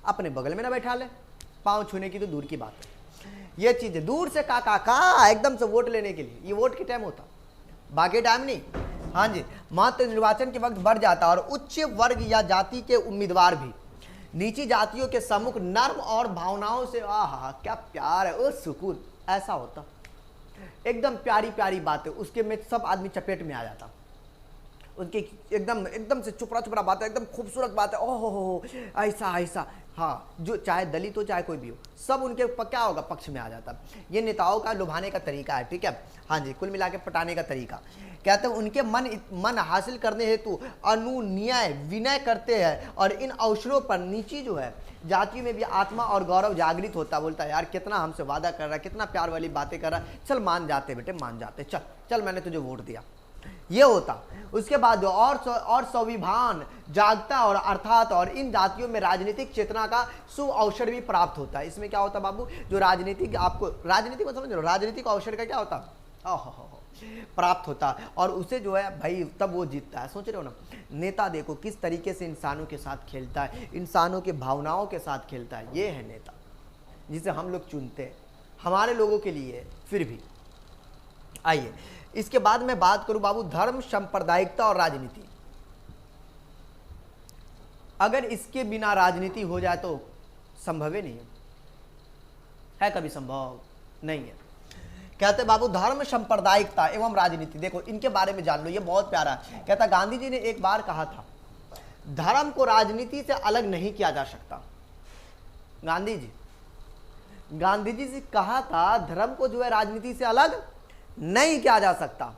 अपने बगल में ना बैठा ले, पांव छूने की तो दूर की बात है। ये चीज है, दूर से का एकदम से वोट लेने के लिए, ये वोट के टाइम होता, बाकी टाइम नहीं। हाँ जी, मात्र निर्वाचन के वक्त बढ़ जाता और उच्च वर्ग या जाति के उम्मीदवार भी नीची जातियों के सम्मुख नर्म और भावनाओं से, आहा क्या प्यार है, ओ सुकून, ऐसा होता, एकदम प्यारी प्यारी बातें, उसके में सब आदमी चपेट में आ जाता, उनकी एकदम से चुपड़ा चुपड़ा बातें, एकदम खूबसूरत बातें, ओहो हो ऐसा ऐसा, हाँ, जो चाहे दलित हो चाहे कोई भी हो, सब उनके क्या होगा, पक्ष में आ जाता। ये नेताओं का लुभाने का तरीका है, ठीक है। हाँ जी, कुल मिला के पटाने का तरीका। कहते हैं उनके मन हासिल करने हेतु अनुन्याय विनय करते हैं और इन अवसरों पर नीची जो है जाति में भी आत्मा और गौरव जागृत होता, बोलता है यार कितना हमसे वादा कर रहा है, कितना प्यार वाली बातें कर रहा है, चल मान जाते बेटे, मान जाते, चल चल मैंने तुझे वोट दिया, ये होता। उसके बाद और स्वाभिमान जागता और अर्थात और इन जातियों में राजनीतिक चेतना का शुभ अवसर भी प्राप्त होता है। इसमें क्या होता बाबू, जो राजनीतिक, आपको राजनीतिक को समझ लो, राजनीतिक अवसर का क्या होता, प्राप्त होता, और उसे जो है भाई तब वो जीतता है। सोच रहे हो ना, नेता देखो किस तरीके से इंसानों के साथ खेलता है, इंसानों के भावनाओं के साथ खेलता है, ये है नेता जिसे हम लोग चुनते हैं हमारे लोगों के लिए। फिर भी आइए इसके बाद मैं बात करूं बाबू धर्म, सांप्रदायिकता और राजनीति। अगर इसके बिना राजनीति हो जाए तो संभव ही नहीं है कभी संभव नहीं है। कहते बाबू धर्म, सांप्रदायिकता एवं राजनीति, देखो इनके बारे में जान लो, ये बहुत प्यारा है। कहता गांधी जी ने एक बार कहा था धर्म को राजनीति से अलग नहीं किया जा सकता। गांधी जी से कहा था धर्म को जो है राजनीति से अलग नहीं किया जा सकता।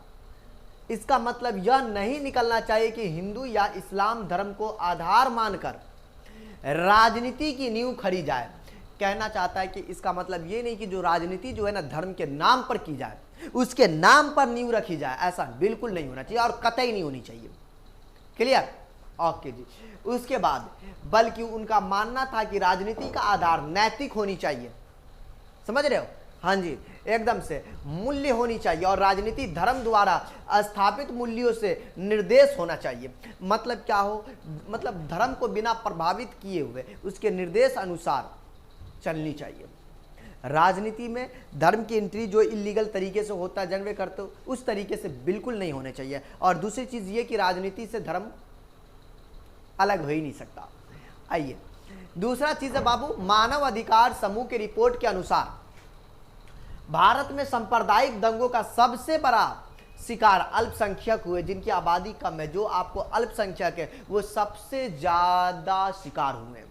इसका मतलब यह नहीं निकलना चाहिए कि हिंदू या इस्लाम धर्म को आधार मानकर राजनीति की नींव खड़ी जाए। कहना चाहता है कि इसका मतलब ये नहीं कि जो राजनीति जो है ना धर्म के नाम पर की जाए, उसके नाम पर नींव रखी जाए, ऐसा बिल्कुल नहीं होना चाहिए और कतई नहीं होनी चाहिए। क्लियर? ओके जी। उसके बाद बल्कि उनका मानना था कि राजनीति का आधार नैतिक होनी चाहिए, समझ रहे हो, हाँ जी, एकदम से मूल्य होनी चाहिए और राजनीति धर्म द्वारा स्थापित मूल्यों से निर्देश होना चाहिए। मतलब क्या हो, मतलब धर्म को बिना प्रभावित किए हुए उसके निर्देश अनुसार चलनी चाहिए। राजनीति में धर्म की एंट्री जो इलीगल तरीके से होता है जनवे करते हो उस तरीके से बिल्कुल नहीं होने चाहिए। और दूसरी चीज ये कि राजनीति से धर्म अलग हो ही नहीं सकता। आइए दूसरा चीज है बाबू, मानव अधिकार समूह की रिपोर्ट के अनुसार भारत में सांप्रदायिक दंगों का सबसे बड़ा शिकार अल्पसंख्यक हुए, जिनकी आबादी कम है। जो आपको अल्पसंख्यक है वो सबसे ज्यादा शिकार हुए।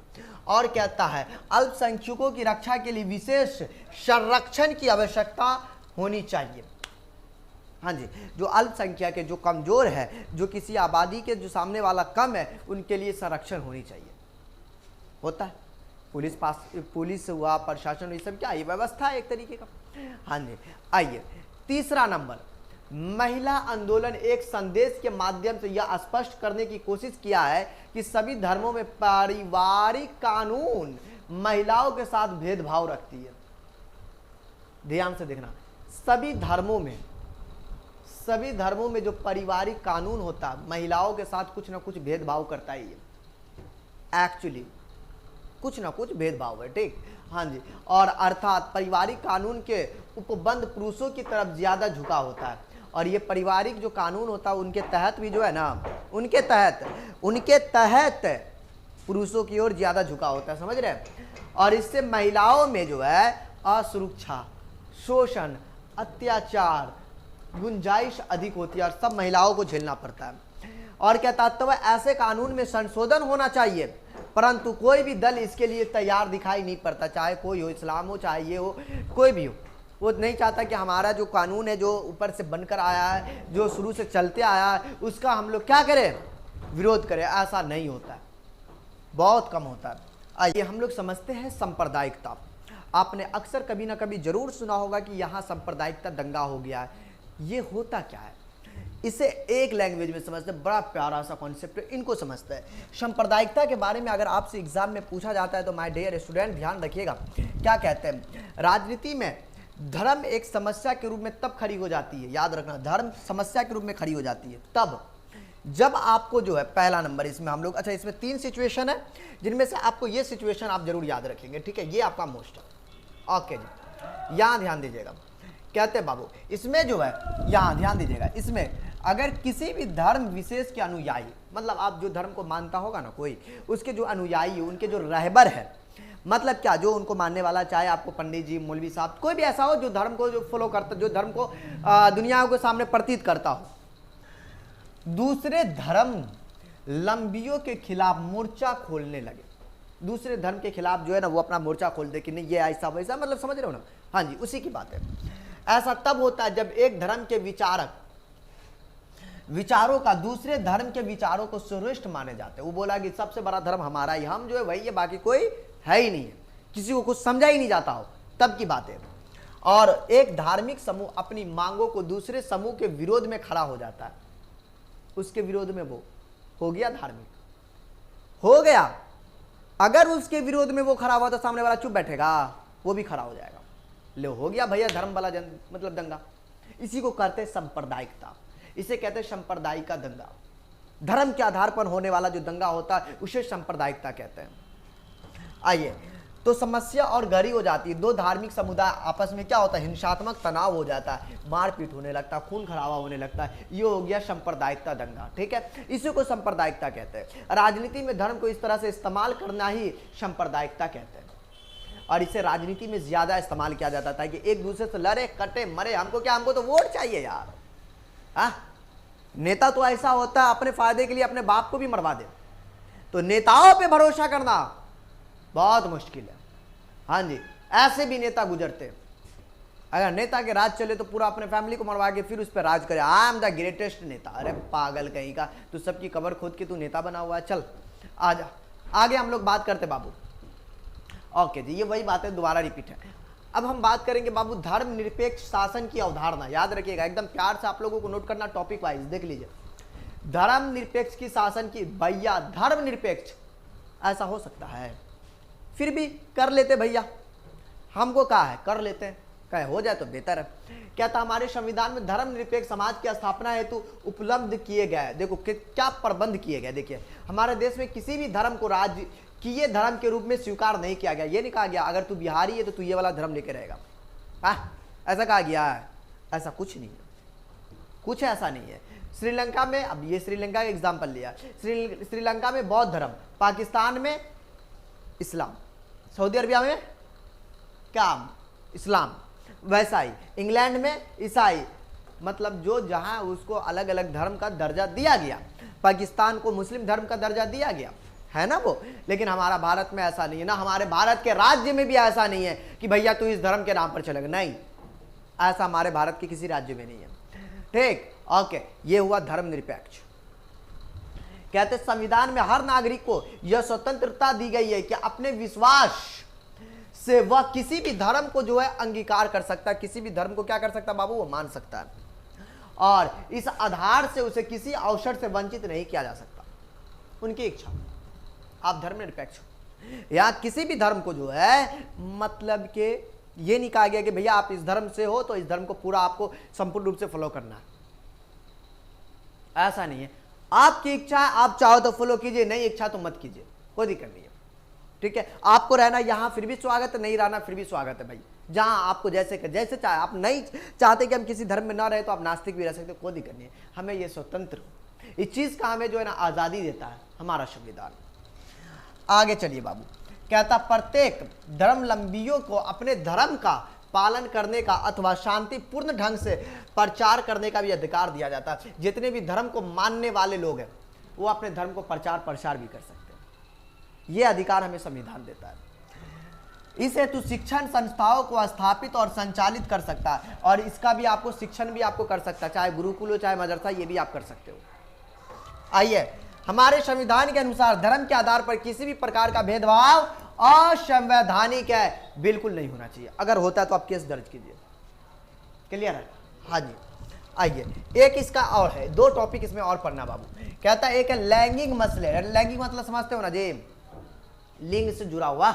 और कहता है अल्पसंख्यकों की रक्षा के लिए विशेष संरक्षण की आवश्यकता होनी चाहिए। हाँ जी, जो अल्पसंख्यक है, जो कमजोर है, जो किसी आबादी के जो सामने वाला कम है, उनके लिए संरक्षण होनी चाहिए। होता है पुलिस हुआ, प्रशासन, ये सब क्या है, व्यवस्था है एक तरीके का। हाँ जी, आइए तीसरा नंबर, महिला आंदोलन एक संदेश के माध्यम से यह स्पष्ट करने की कोशिश किया है कि सभी धर्मों में पारिवारिक कानून महिलाओं के साथ भेदभाव रखती है। ध्यान से देखना, सभी धर्मों में जो पारिवारिक कानून होता है महिलाओं के साथ कुछ ना कुछ भेदभाव करता ही है। एक्चुअली कुछ ना कुछ भेदभाव है, ठीक, हाँ जी। और अर्थात पारिवारिक कानून के उपबंध पुरुषों की तरफ ज्यादा झुका होता है। और ये पारिवारिक जो कानून होता है उनके तहत भी जो है ना, उनके तहत पुरुषों की ओर ज्यादा झुका होता है, समझ रहे हैं। और इससे महिलाओं में जो है असुरक्षा, शोषण, अत्याचार गुंजाइश अधिक होती है और सब महिलाओं को झेलना पड़ता है। और क्या तात्पर्य, ऐसे कानून में संशोधन होना चाहिए, परंतु कोई भी दल इसके लिए तैयार दिखाई नहीं पड़ता। चाहे कोई हो, इस्लाम हो, चाहे ये हो, कोई भी हो, वो नहीं चाहता कि हमारा जो कानून है, जो ऊपर से बनकर आया है, जो शुरू से चलते आया है, उसका हम लोग क्या करें, विरोध करें। ऐसा नहीं होता है, बहुत कम होता है। आइए हम लोग समझते हैं सांप्रदायिकता। आपने अक्सर कभी ना कभी जरूर सुना होगा कि यहाँ सांप्रदायिकता दंगा हो गया है। ये होता क्या है, इसे एक लैंग्वेज में समझते हैं, बड़ा प्यारा सा कॉन्सेप्ट है, इनको समझते हैं। सांप्रदायिकता के बारे में अगर आपसे एग्जाम में पूछा जाता है तो माय डियर स्टूडेंट ध्यान रखिएगा, क्या कहते हैं, राजनीति में धर्म एक समस्या के रूप में तब खड़ी हो जाती है, याद रखना, धर्म समस्या के रूप में खड़ी हो जाती है तब जब आपको जो है, पहला नंबर इसमें हम लोग, अच्छा इसमें 3 सिचुएशन है जिनमें से आपको ये सिचुएशन आप जरूर याद रखेंगे, ठीक है, ये आपका मोस्ट है। ओके जी, यहाँ ध्यान दीजिएगा, कहते हैं बाबू इसमें जो है, यहाँ ध्यान दीजिएगा, इसमें अगर किसी भी धर्म विशेष के अनुयायी, मतलब आप जो धर्म को मानता होगा ना कोई, उसके जो अनुयायी, उनके जो रहबर है, मतलब क्या, जो उनको मानने वाला, चाहे आपको पंडित जी, मौलवी साहब, कोई भी ऐसा हो जो धर्म को जो फॉलो करता, जो धर्म को दुनिया के सामने प्रतीत करता हो, दूसरे धर्म लंबियों के खिलाफ मोर्चा खोलने लगे, दूसरे धर्म के खिलाफ जो है ना वो अपना मोर्चा खोल दे कि नहीं ये ऐसा वैसा, मतलब समझ रहे हो ना, हाँ जी, उसी की बात है। ऐसा तब होता है जब एक धर्म के विचारों का दूसरे धर्म के विचारों को श्रेष्ठ माने जाते हैं। वो बोला कि सबसे बड़ा धर्म हमारा ही, हम जो है वही है, बाकी कोई है ही नहीं है, किसी को कुछ समझा ही नहीं जाता हो, तब की बात है। और एक धार्मिक समूह अपनी मांगों को दूसरे समूह के विरोध में खड़ा हो जाता है, उसके विरोध में वो हो गया धार्मिक, हो गया। अगर उसके विरोध में वो खड़ा हुआ तो सामने वाला चुप बैठेगा, वो भी खड़ा हो जाएगा, ले हो गया भैया धर्म वाला मतलब दंगा। इसी को कहते हैं सांप्रदायिकता, इसे कहते हैं सांप्रदायिक का दंगा। धर्म के आधार पर होने वाला जो दंगा होता है उसे सांप्रदायिकता कहते हैं। आइए, तो समस्या और गहरी हो जाती है, दो धार्मिक समुदाय आपस में क्या होता है, हिंसात्मक तनाव हो जाता है, मारपीट होने लगता है, खून खराबा होने लगता है, ये हो गया सांप्रदायिकता दंगा, ठीक है, इसी को सांप्रदायिकता कहते हैं। राजनीति में धर्म को इस तरह से इस्तेमाल करना ही सांप्रदायिकता कहते हैं, और इसे राजनीति में ज्यादा इस्तेमाल किया जाता था कि एक दूसरे से लड़े कटे मरे, हमको क्या, हमको तो वोट चाहिए यार। नेता तो ऐसा होता है अपने फायदे के लिए अपने बाप को भी मरवा दे, तो नेताओं पे भरोसा करना बहुत मुश्किल है। हाँ जी, ऐसे भी नेता गुजरते हैं, अगर नेता के राज चले तो पूरा अपने फैमिली को मरवा के फिर उस पर राज करे, आई एम द ग्रेटेस्ट नेता। अरे पागल कहीं का, तू सबकी कबर खोद के तू नेता बना हुआ है। चल आजा, आगे हम लोग बात करते बाबू। ओके जी, ये वही बातें दोबारा रिपीट है। अब हम बात करेंगे बाबू धर्मनिरपेक्ष शासन की अवधारणा, याद रखिएगा, एकदम प्यार से आप लोगों को नोट करना, टॉपिक वाइज देख लीजिए। धर्मनिरपेक्ष की शासन की, भैया धर्मनिरपेक्ष ऐसा हो सकता है? फिर भी कर लेते भैया, हमको कहा है कर लेते हैं, कहे हो जाए तो बेहतर है। क्या था, हमारे संविधान में धर्मनिरपेक्ष समाज की स्थापना हेतु उपलब्ध किए गए, देखो क्या प्रबंध किए गए। देखिए हमारे देश में किसी भी धर्म को राज्य किए धर्म के रूप में स्वीकार नहीं किया गया। ये नहीं कहा गया अगर तू बिहारी है तो तू ये वाला धर्म लेके रहेगा, ऐसा कहा गया है? ऐसा कुछ नहीं है, कुछ ऐसा नहीं है। श्रीलंका में, अब ये श्रीलंका का एग्जाम्पल लिया, श्रीलंका में बौद्ध धर्म, पाकिस्तान में इस्लाम, सऊदी अरबिया में क्या इस्लाम, वैसा ही इंग्लैंड में ईसाई, मतलब जो जहां उसको अलग अलग धर्म का दर्जा दिया गया। पाकिस्तान को मुस्लिम धर्म का दर्जा दिया गया है ना वो, लेकिन हमारा भारत में ऐसा नहीं है ना, हमारे भारत के राज्य में भी ऐसा नहीं है कि भैया तू इस धर्म के नाम पर चलेगा, नहीं, ऐसा हमारे भारत के किसी राज्य में नहीं है। ठीक, ओके, ये हुआ धर्मनिरपेक्ष। कहते संविधान में हर नागरिक को यह स्वतंत्रता दी गई है कि अपने विश्वास से वह किसी भी धर्म को जो है अंगीकार कर सकता है, किसी भी धर्म को क्या कर सकता है बाबू, वो मान सकता है, और इस आधार से उसे किसी अवसर से वंचित नहीं किया जा सकता, उनकी इच्छा। आप धर्मनिरपेक्ष हो, या किसी भी धर्म को जो है मतलब के ये नहीं कहा गया कि भैया आप इस धर्म से हो तो इस धर्म को पूरा आपको संपूर्ण रूप से फॉलो करना है, ऐसा नहीं है। आपकी इच्छा है, आप चाहो तो फॉलो कीजिए, नहीं इच्छा तो मत कीजिए, कोई दिक्कत नहीं है। ठीक है, आपको रहना यहां फिर भी स्वागत है, नहीं रहना फिर भी स्वागत है भाई, जहां आपको जैसे चाहे। आप नहीं चाहते कि हम किसी धर्म में ना रहे तो आप नास्तिक भी रह सकते, कोई दिक्कत नहीं है। हमें ये स्वतंत्र, इस चीज का हमें जो है ना आजादी देता है हमारा संविधान। आगे चलिए बाबू, कहता प्रत्येक धर्मावलंबियों को अपने धर्म का पालन करने का अथवा शांतिपूर्ण ढंग से प्रचार करने का भी अधिकार दिया जाता है। जितने भी धर्म को मानने वाले लोग हैं वो अपने धर्म को प्रचार प्रसार भी कर सकते हैं, ये अधिकार हमें संविधान देता है। इस हेतु शिक्षण संस्थाओं को स्थापित और संचालित कर सकता है, और इसका भी आपको शिक्षण भी आपको कर सकता है, चाहे गुरुकुल हो चाहे मदरसा, ये भी आप कर सकते हो। आइए, हमारे संविधान के अनुसार धर्म के आधार पर किसी भी प्रकार का भेदभाव असंवैधानिक है, बिल्कुल नहीं होना चाहिए। अगर होता है तो आप केस दर्ज कीजिए। क्लियर है? हाँ जी। आइए, एक इसका और है, दो टॉपिक इसमें और पढ़ना बाबू। कहता है एक है लैंगिक मसले, लैंगिक मतलब समझते हो ना जी, लिंग से जुड़ा हुआ।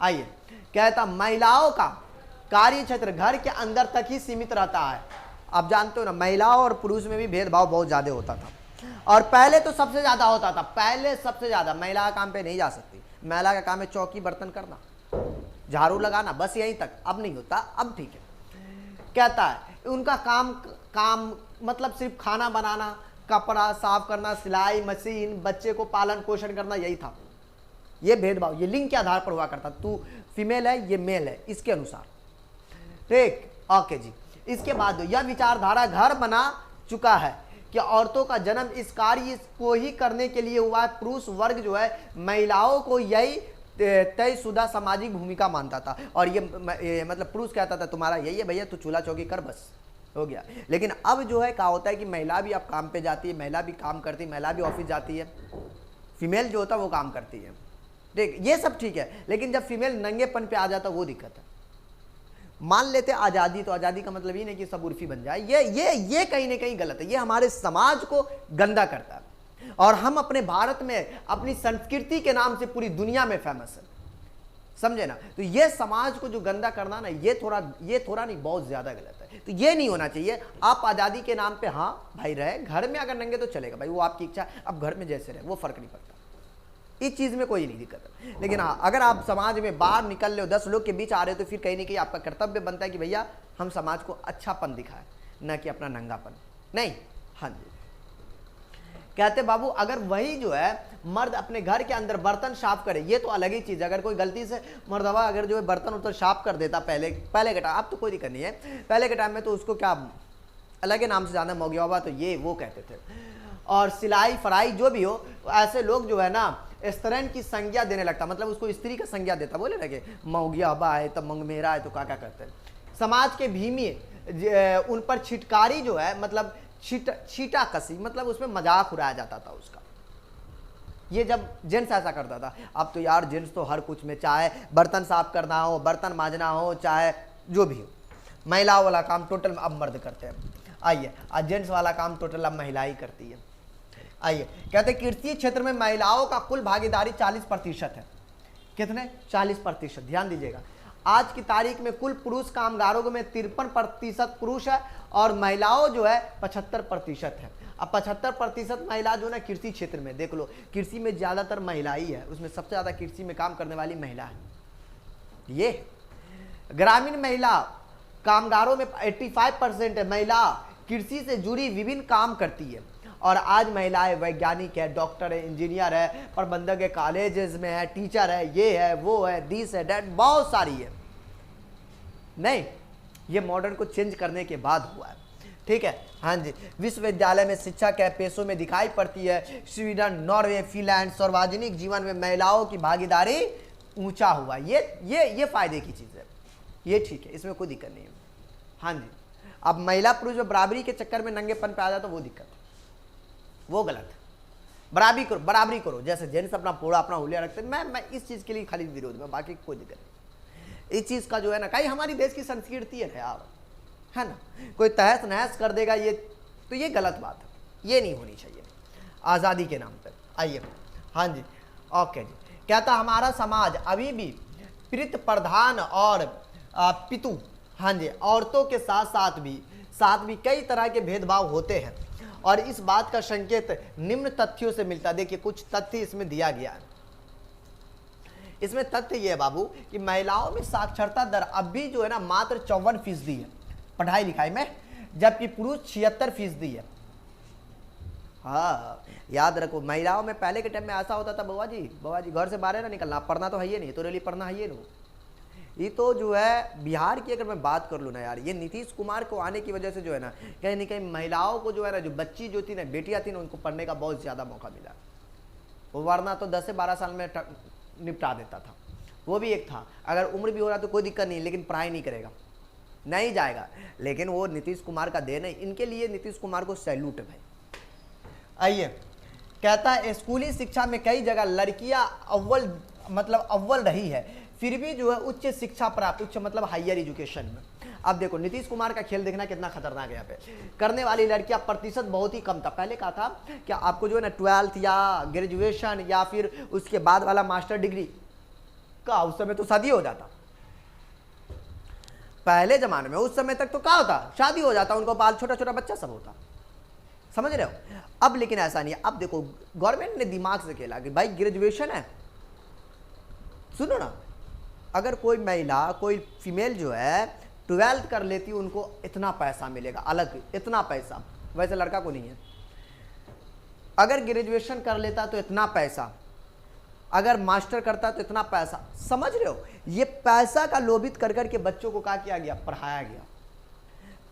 आइए, कहता महिलाओं का कार्य क्षेत्र घर के अंदर तक ही सीमित रहता है। आप जानते हो ना, महिलाओं और पुरुष में भी भेदभाव बहुत ज्यादा होता था, और पहले तो सबसे ज्यादा होता था। पहले सबसे ज्यादा महिला काम पे नहीं जा सकती, महिला का काम है चौकी बर्तन करना, झाड़ू लगाना, बस यहीं तक। अब नहीं होता, अब ठीक है। कहता है उनका काम मतलब सिर्फ खाना बनाना, कपड़ा साफ करना, सिलाई मशीन, बच्चे को पालन पोषण करना, यही था। ये भेदभाव ये लिंग के आधार पर हुआ करता, तू फीमेल है ये मेल है, इसके अनुसार। ठीक, ओके जी। इसके बाद यह विचारधारा घर बना चुका है कि औरतों का जन्म इस कार्य को ही करने के लिए हुआ है। पुरुष वर्ग जो है महिलाओं को यही तयशुदा सामाजिक भूमिका मानता था, और ये मतलब पुरुष कहता था तुम्हारा यही है भैया, तू चूल्हा चौकी कर, बस हो गया। लेकिन अब जो है क्या होता है कि महिला भी अब काम पे जाती है, महिला भी काम करती है, महिला भी ऑफिस जाती है, फीमेल जो होता है वो काम करती है। ठीक, ये सब ठीक है, लेकिन जब फीमेल नंगेपन पे आ जाता वो दिक्कत है। मान लेते आज़ादी, तो आज़ादी का मतलब ये नहीं कि सब उर्फी बन जाए, ये कहीं ना कहीं गलत है, ये हमारे समाज को गंदा करता है। और हम अपने भारत में अपनी संस्कृति के नाम से पूरी दुनिया में फेमस है, समझे ना। तो ये समाज को जो गंदा करना ना, ये थोड़ा नहीं, बहुत ज्यादा गलत है। तो ये नहीं होना चाहिए। आप आज़ादी के नाम पे हाँ भाई रहे, घर में अगर नंगे तो चलेगा भाई, वो आपकी इच्छा, अब घर में जैसे रहे वो फर्क नहीं पड़ता, इस चीज में कोई नहीं दिक्कत है। लेकिन हाँ, अगर आप समाज में बाहर निकल रहे हो, 10 लोग के बीच आ रहे हो, तो फिर कहीं ना कहीं आपका कर्तव्य बनता है कि भैया हम समाज को अच्छापन दिखाएं, न कि अपना नंगापन। नहीं, हाँ जी। कहते बाबू अगर वही जो है मर्द अपने घर के अंदर बर्तन साफ करे, ये तो अलग ही चीज है। अगर कोई गलती से मर्दवा अगर जो है बर्तन उतर साफ कर देता पहले के टाइम, अब तो कोई दिक्कत नहीं है, पहले के टाइम में तो उसको क्या अलग ही नाम से जाना, मौगिया बाबा, तो ये वो कहते थे। और सिलाई फराई जो भी हो, ऐसे लोग जो है ना स्त्रीन की संज्ञा देने लगता, मतलब उसको स्त्री का संज्ञा देता, बोले लगे मौगिया हबा है तो मंगमेरा है तो क्या करते हैं। समाज के भीमी उन पर छिटकारी जो है, मतलब छीटा कसी, मतलब उसमें मजाक उड़ाया जाता था उसका। ये जब जेंट्स ऐसा करता था, अब तो यार जेंट्स तो हर कुछ में, चाहे बर्तन साफ करना हो, बर्तन मांजना हो, चाहे जो भी हो, महिलाओं वाला काम टोटल अब मर्द करते हैं। आइए, आज जेंट्स वाला काम टोटल अब महिला ही करती है। आइए, कहते कृषि क्षेत्र में महिलाओं का कुल भागीदारी 40% है। कितने? 40%। ध्यान दीजिएगा, आज की तारीख में कुल पुरुष कामगारों में 53% पुरुष है और महिलाओं जो है 75% है। अब 75% महिला जो है ना कृषि क्षेत्र में, देख लो कृषि में ज्यादातर महिला ही है, उसमें सबसे ज्यादा कृषि में काम करने वाली महिला है। ये ग्रामीण महिला कामगारों में 85% है, महिला कृषि से जुड़ी विभिन्न काम करती है। और आज महिलाएं वैज्ञानिक है, डॉक्टर है, इंजीनियर है, प्रबंधक है, कॉलेजेस में है, टीचर है, ये है, वो है, दिस है, डैट, बहुत सारी है। नहीं, ये मॉडर्न को चेंज करने के बाद हुआ है। ठीक है, हाँ जी। विश्वविद्यालय में शिक्षा के पेशों में दिखाई पड़ती है। स्वीडन, नॉर्वे, फिनलैंड, सार्वजनिक जीवन में महिलाओं की भागीदारी ऊंचा हुआ। ये फायदे की चीज है, ये ठीक है, इसमें कोई दिक्कत नहीं है। हाँ जी, अब महिला पुरुष जो बराबरी के चक्कर में नंगेपन पे आ जाता, वो दिक्कत, वो गलत है। बराबरी करो, जैसे जेंट्स अपना पूरा अपना हुलिया रखते हैं। मैं इस चीज के लिए खाली विरोध में, बाकी कोई दिक्कत नहीं। इस चीज का जो है ना, कहीं हमारी देश की संस्कृति है यार, है ना, कोई तहस नहस कर देगा ये, तो ये गलत बात है, ये नहीं होनी चाहिए आज़ादी के नाम पर। आइए, हाँ जी, ओके जी। कहता हमारा समाज अभी भी पितृ प्रधान और पितु, हाँ जी, औरतों के साथ भी कई तरह के भेदभाव होते हैं और इस बात का संकेत निम्न तथ्यों से मिलता है। देखिए कुछ तथ्य इसमें दिया गया है। इसमें तथ्य ये है बाबू कि महिलाओं में साक्षरता दर अब भी जो है ना मात्र 54% है पढ़ाई लिखाई में, जबकि पुरुष 76% है। हाँ, याद रखो, महिलाओं में पहले के टाइम में ऐसा होता था, बाबा जी घर से बाहर ना निकलना, पढ़ना तो है ही नहीं, तो रैली पढ़ना है ही नहीं। ये तो जो है बिहार की अगर मैं बात कर लूँ ना यार, ये नीतीश कुमार को आने की वजह से जो है ना कहीं ना कहीं महिलाओं को जो है ना, जो बच्ची जो थी ना, बेटियां थी ना, उनको पढ़ने का बहुत ज़्यादा मौका मिला। वो वरना तो 10 से 12 साल में निपटा देता था। वो भी एक था, अगर उम्र भी हो रहा तो कोई दिक्कत नहीं, लेकिन पढ़ाई नहीं करेगा, नहीं जाएगा। लेकिन वो नीतीश कुमार का देन है, इनके लिए नीतीश कुमार को सैल्यूट है भाई। आइए, कहता है स्कूली शिक्षा में कई जगह लड़कियां अव्वल रही है, फिर भी जो है उच्च शिक्षा प्राप्त, उच्च मतलब हायर एजुकेशन में। अब देखो नीतीश कुमार का खेल देखना कितना खतरनाक है। यहाँ पे करने वाली लड़कियां प्रतिशत बहुत ही कम था। पहले कहा था कि आपको जो है ना 12th या ग्रेजुएशन या फिर उसके बाद वाला मास्टर डिग्री का, उस समय तो शादी हो जाता। पहले जमाने में उस समय तक तो क्या होता, शादी हो जाता, उनको बाल छोटा छोटा बच्चा सब होता, समझ रहे हो। अब लेकिन ऐसा नहीं है। अब देखो गवर्नमेंट ने दिमाग से खेला कि भाई ग्रेजुएशन है, सुनो ना, अगर कोई महिला कोई फीमेल जो है 12th कर लेती, उनको इतना पैसा मिलेगा, अलग इतना पैसा, वैसे लड़का को नहीं है। अगर ग्रेजुएशन कर लेता तो इतना पैसा, अगर मास्टर करता तो इतना पैसा, समझ रहे हो। ये पैसा का लोभित कर करके बच्चों को क्या किया गया, पढ़ाया गया।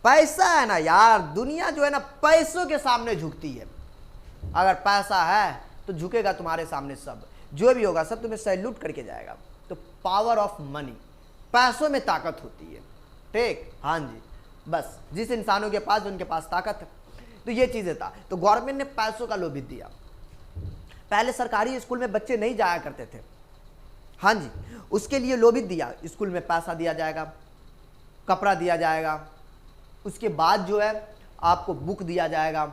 पैसा है ना यार, दुनिया जो है ना पैसों के सामने झुकती है। अगर पैसा है तो झुकेगा तुम्हारे सामने सब, जो भी होगा सब तुम्हें सैल्यूट करके जाएगा। तो पावर ऑफ मनी, पैसों में ताकत होती है, ठीक, हाँ जी। बस जिस इंसानों के पास, उनके पास ताकत है। तो ये चीजें था, तो गवर्नमेंट ने पैसों का लोभित दिया। पहले सरकारी स्कूल में बच्चे नहीं जाया करते थे, हाँ जी, उसके लिए लोभित दिया। स्कूल में पैसा दिया जाएगा, कपड़ा दिया जाएगा, उसके बाद जो है आपको बुक दिया जाएगा,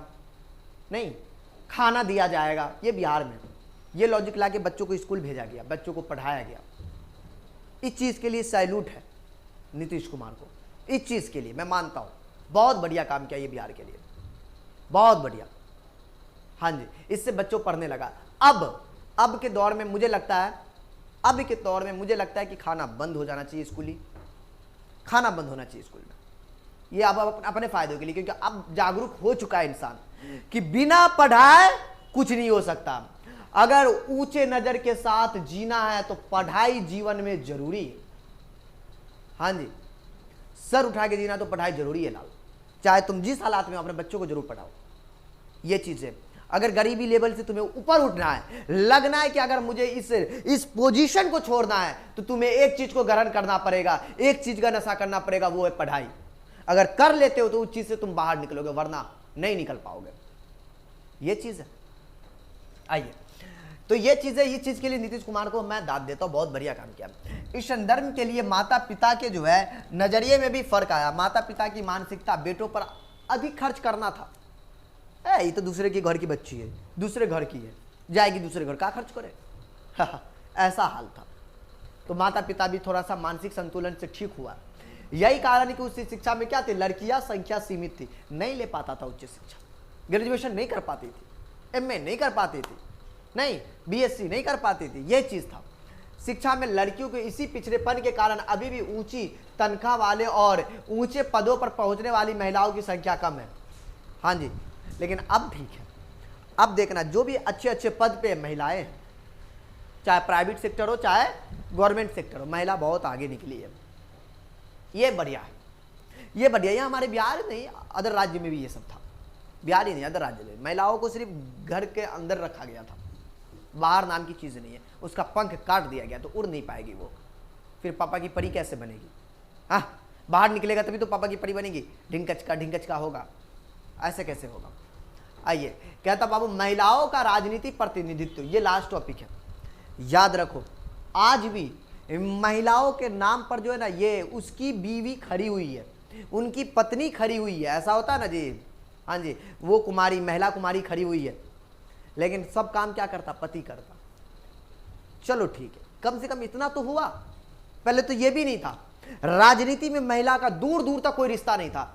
नहीं खाना दिया जाएगा। ये बिहार में ये लॉजिक ला के बच्चों को स्कूल भेजा गया, बच्चों को पढ़ाया गया। इस चीज़ के लिए सैल्यूट है नीतीश कुमार को, इस चीज़ के लिए मैं मानता हूँ बहुत बढ़िया काम किया ये बिहार के लिए, बहुत बढ़िया। हाँ जी, इससे बच्चों पढ़ने लगा। अब के दौर में मुझे लगता है कि खाना बंद हो जाना चाहिए, स्कूली खाना बंद होना चाहिए स्कूल में। ये अब अपने फायदे के लिए, क्योंकि अब जागरूक हो चुका है इंसान कि बिना पढ़ाए कुछ नहीं हो सकता। अगर ऊंचे नजर के साथ जीना है तो पढ़ाई जीवन में जरूरी है। हाँ जी, सर उठा के जीना तो पढ़ाई जरूरी है लाल, चाहे तुम जिस हालात में हो, अपने बच्चों को जरूर पढ़ाओ। ये चीजें, अगर गरीबी लेवल से तुम्हें ऊपर उठना है, लगना है कि अगर मुझे इस पोजीशन को छोड़ना है, तो तुम्हें एक चीज को ग्रहण करना पड़ेगा, एक चीज का नशा करना पड़ेगा, वो है पढ़ाई। अगर कर लेते हो तो उस चीज से तुम बाहर निकलोगे, वरना नहीं निकल पाओगे। ये चीज है। आइए, तो ये चीज है, इस चीज के लिए नीतीश कुमार को मैं दाद देता हूं, बहुत बढ़िया काम किया। इस संदर्भ के लिए माता पिता के जो है नजरिए में भी फर्क आया। माता पिता की मानसिकता बेटों पर अधिक खर्च करना था, ये तो दूसरे के घर की बच्ची है, दूसरे घर की है, जाएगी दूसरे घर, क्या खर्च करे। ऐसा हाल था। तो माता पिता भी थोड़ा सा मानसिक संतुलन से ठीक हुआ। यही कारण है कि उस शिक्षा में क्या थी, लड़कियां संख्या सीमित थी, नहीं ले पाता था उच्च शिक्षा, ग्रेजुएशन नहीं कर पाती थी, एमए नहीं कर पाती थी, नहीं बीएससी नहीं कर पाती थी। यह चीज था शिक्षा में लड़कियों के इसी पिछड़ेपन के कारण अभी भी ऊंची तनख्वाह वाले और ऊंचे पदों पर पहुंचने वाली महिलाओं की संख्या कम है। हाँ जी, लेकिन अब ठीक है। अब देखना, जो भी अच्छे अच्छे पद पे महिलाएं हैं, चाहे प्राइवेट सेक्टर हो चाहे गवर्नमेंट सेक्टर हो, महिला बहुत आगे निकली है। ये बढ़िया है, ये बढ़िया। ये हमारे बिहार नहीं, अदर राज्य में भी ये सब था। बिहार ही नहीं, अदर राज्य में महिलाओं को सिर्फ घर के अंदर रखा गया था, बाहर नाम की चीज नहीं है। उसका पंख काट दिया गया तो उड़ नहीं पाएगी वो, फिर पापा की परी कैसे बनेगी। हाँ, बाहर निकलेगा तभी तो पापा की परी बनेगी, ढिंकच का होगा, ऐसे कैसे होगा। आइए, कहता बाबू महिलाओं का राजनीति प्रतिनिधित्व, ये लास्ट टॉपिक है। याद रखो, आज भी महिलाओं के नाम पर जो है ना, ये उसकी बीवी खड़ी हुई है, उनकी पत्नी खड़ी हुई है, ऐसा होता है ना जी। हाँ जी, वो कुमारी, महिला कुमारी खड़ी हुई है, लेकिन सब काम क्या करता, पति करता। चलो ठीक है, कम से कम इतना तो हुआ। पहले तो ये भी नहीं था, राजनीति में महिला का दूर दूर तक कोई रिश्ता नहीं था,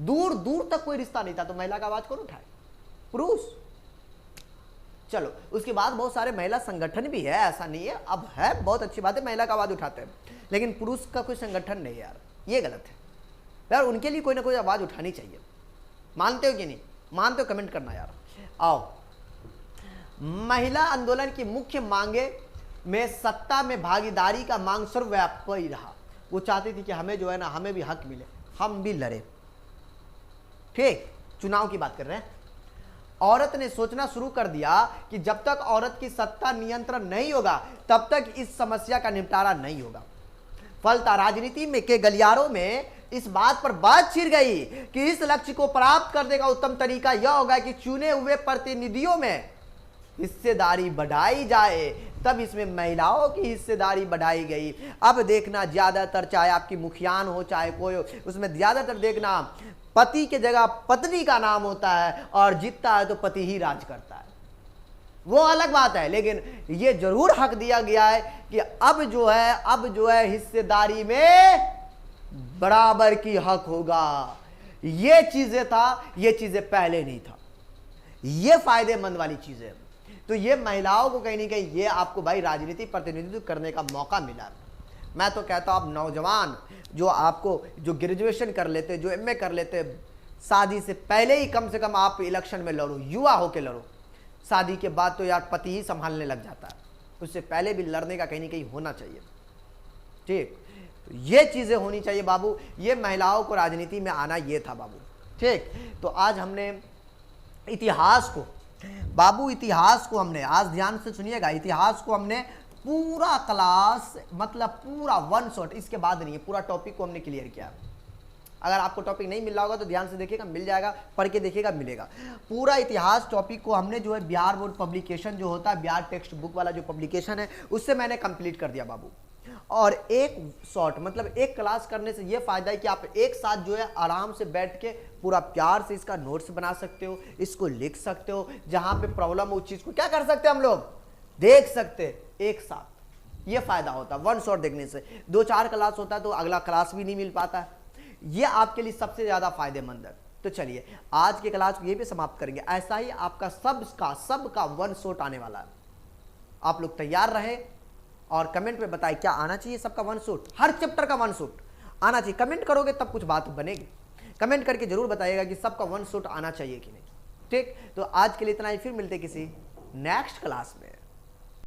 दूर दूर तक कोई रिश्ता नहीं था। तो महिला का आवाज कौन उठाए, पुरुष। चलो, उसके बाद बहुत सारे महिला संगठन भी है, ऐसा नहीं है, अब है, बहुत अच्छी बात है, महिला का आवाज उठाते हैं, लेकिन पुरुष का कोई संगठन नहीं है यार, ये गलत है यार। उनके लिए कोई ना कोई आवाज उठानी चाहिए। मानते हो कि नहीं मानते हो, कमेंट करना यार। आओ, महिला आंदोलन की मुख्य मांगे में सत्ता में भागीदारी का मांग सर्वव्यापी रहा। वो चाहती थी कि हमें जो है ना, हमें भी हक मिले, हम भी लड़े। ठीक, चुनाव की बात कर रहे हैं। औरत ने सोचना शुरू कर दिया कि जब तक औरत की सत्ता नियंत्रण नहीं होगा तब तक इस समस्या का निपटारा नहीं होगा। फलता राजनीति में के गलियारों में इस बात पर बात छिड़ गई कि इस लक्ष्य को प्राप्त करने का उत्तम तरीका यह होगा कि चुने हुए प्रतिनिधियों में हिस्सेदारी बढ़ाई जाए। तब इसमें महिलाओं की हिस्सेदारी बढ़ाई गई। अब देखना, ज्यादातर चाहे आपकी मुखियान हो चाहे कोई हो, उसमें ज्यादातर देखना पति के जगह पत्नी का नाम होता है, और जीतता है तो पति ही राज करता है, वो अलग बात है। लेकिन ये जरूर हक दिया गया है कि अब जो है हिस्सेदारी में बराबर की हक होगा। ये चीजें था, ये चीजें पहले नहीं था, ये फायदेमंद वाली चीजें। तो ये महिलाओं को कहीं ना कहीं ये आपको भाई राजनीति प्रतिनिधित्व करने का मौका मिला। मैं तो कहता हूं, आप नौजवान जो आपको जो ग्रेजुएशन कर लेते, जो एमए कर लेते, शादी से पहले ही कम से कम आप इलेक्शन में लड़ो, युवा होके लड़ो। शादी के बाद तो यार पति ही संभालने लग जाता है, उससे पहले भी लड़ने का कहीं ना कहीं होना चाहिए। ठीक, तो ये चीजें होनी चाहिए बाबू। ये महिलाओं को राजनीति में आना ये था बाबू। ठीक, तो आज हमने इतिहास को बाबू, इतिहास को हमने आज ध्यान से सुनिएगा, इतिहास को हमने पूरा क्लास, मतलब पूरा वन शॉट, इसके बाद नहीं है, पूरा टॉपिक को हमने क्लियर किया। अगर आपको टॉपिक नहीं मिल रहा होगा तो ध्यान से देखिएगा, मिल जाएगा, पढ़ के देखिएगा, मिलेगा। पूरा इतिहास टॉपिक को हमने जो है बिहार बोर्ड पब्लिकेशन जो होता है, बिहार टेक्स्ट बुक वाला जो पब्लिकेशन है, उससे मैंने कंप्लीट कर दिया बाबू। और एक शॉर्ट, मतलब एक क्लास करने से ये फायदा है कि आप एक साथ जो है आराम से बैठ के पूरा प्यार से इसका नोट्स बना सकते हो, इसको लिख सकते हो, जहां पे प्रॉब्लम हो उस चीज को क्या कर सकते हैं हम लोग, देख सकते एक साथ। ये फायदा होता है वन शॉट देखने से। 2-4 क्लास होता है तो अगला क्लास भी नहीं मिल पाता है। ये आपके लिए सबसे ज्यादा फायदेमंद है। तो चलिए आज के क्लास को ये भी समाप्त करेंगे। ऐसा ही आपका सबका वन शॉट आने वाला है। आप लोग तैयार रहे और कमेंट में बताएं क्या आना चाहिए सबका वन शॉट, हर चैप्टर का वन शॉट आना चाहिए। कमेंट करोगे तब कुछ बात बनेगी। कमेंट करके जरूर बताइएगा कि सबका वन शॉट आना चाहिए कि नहीं। ठीक, तो आज के लिए इतना ही, फिर मिलते किसी नेक्स्ट क्लास में।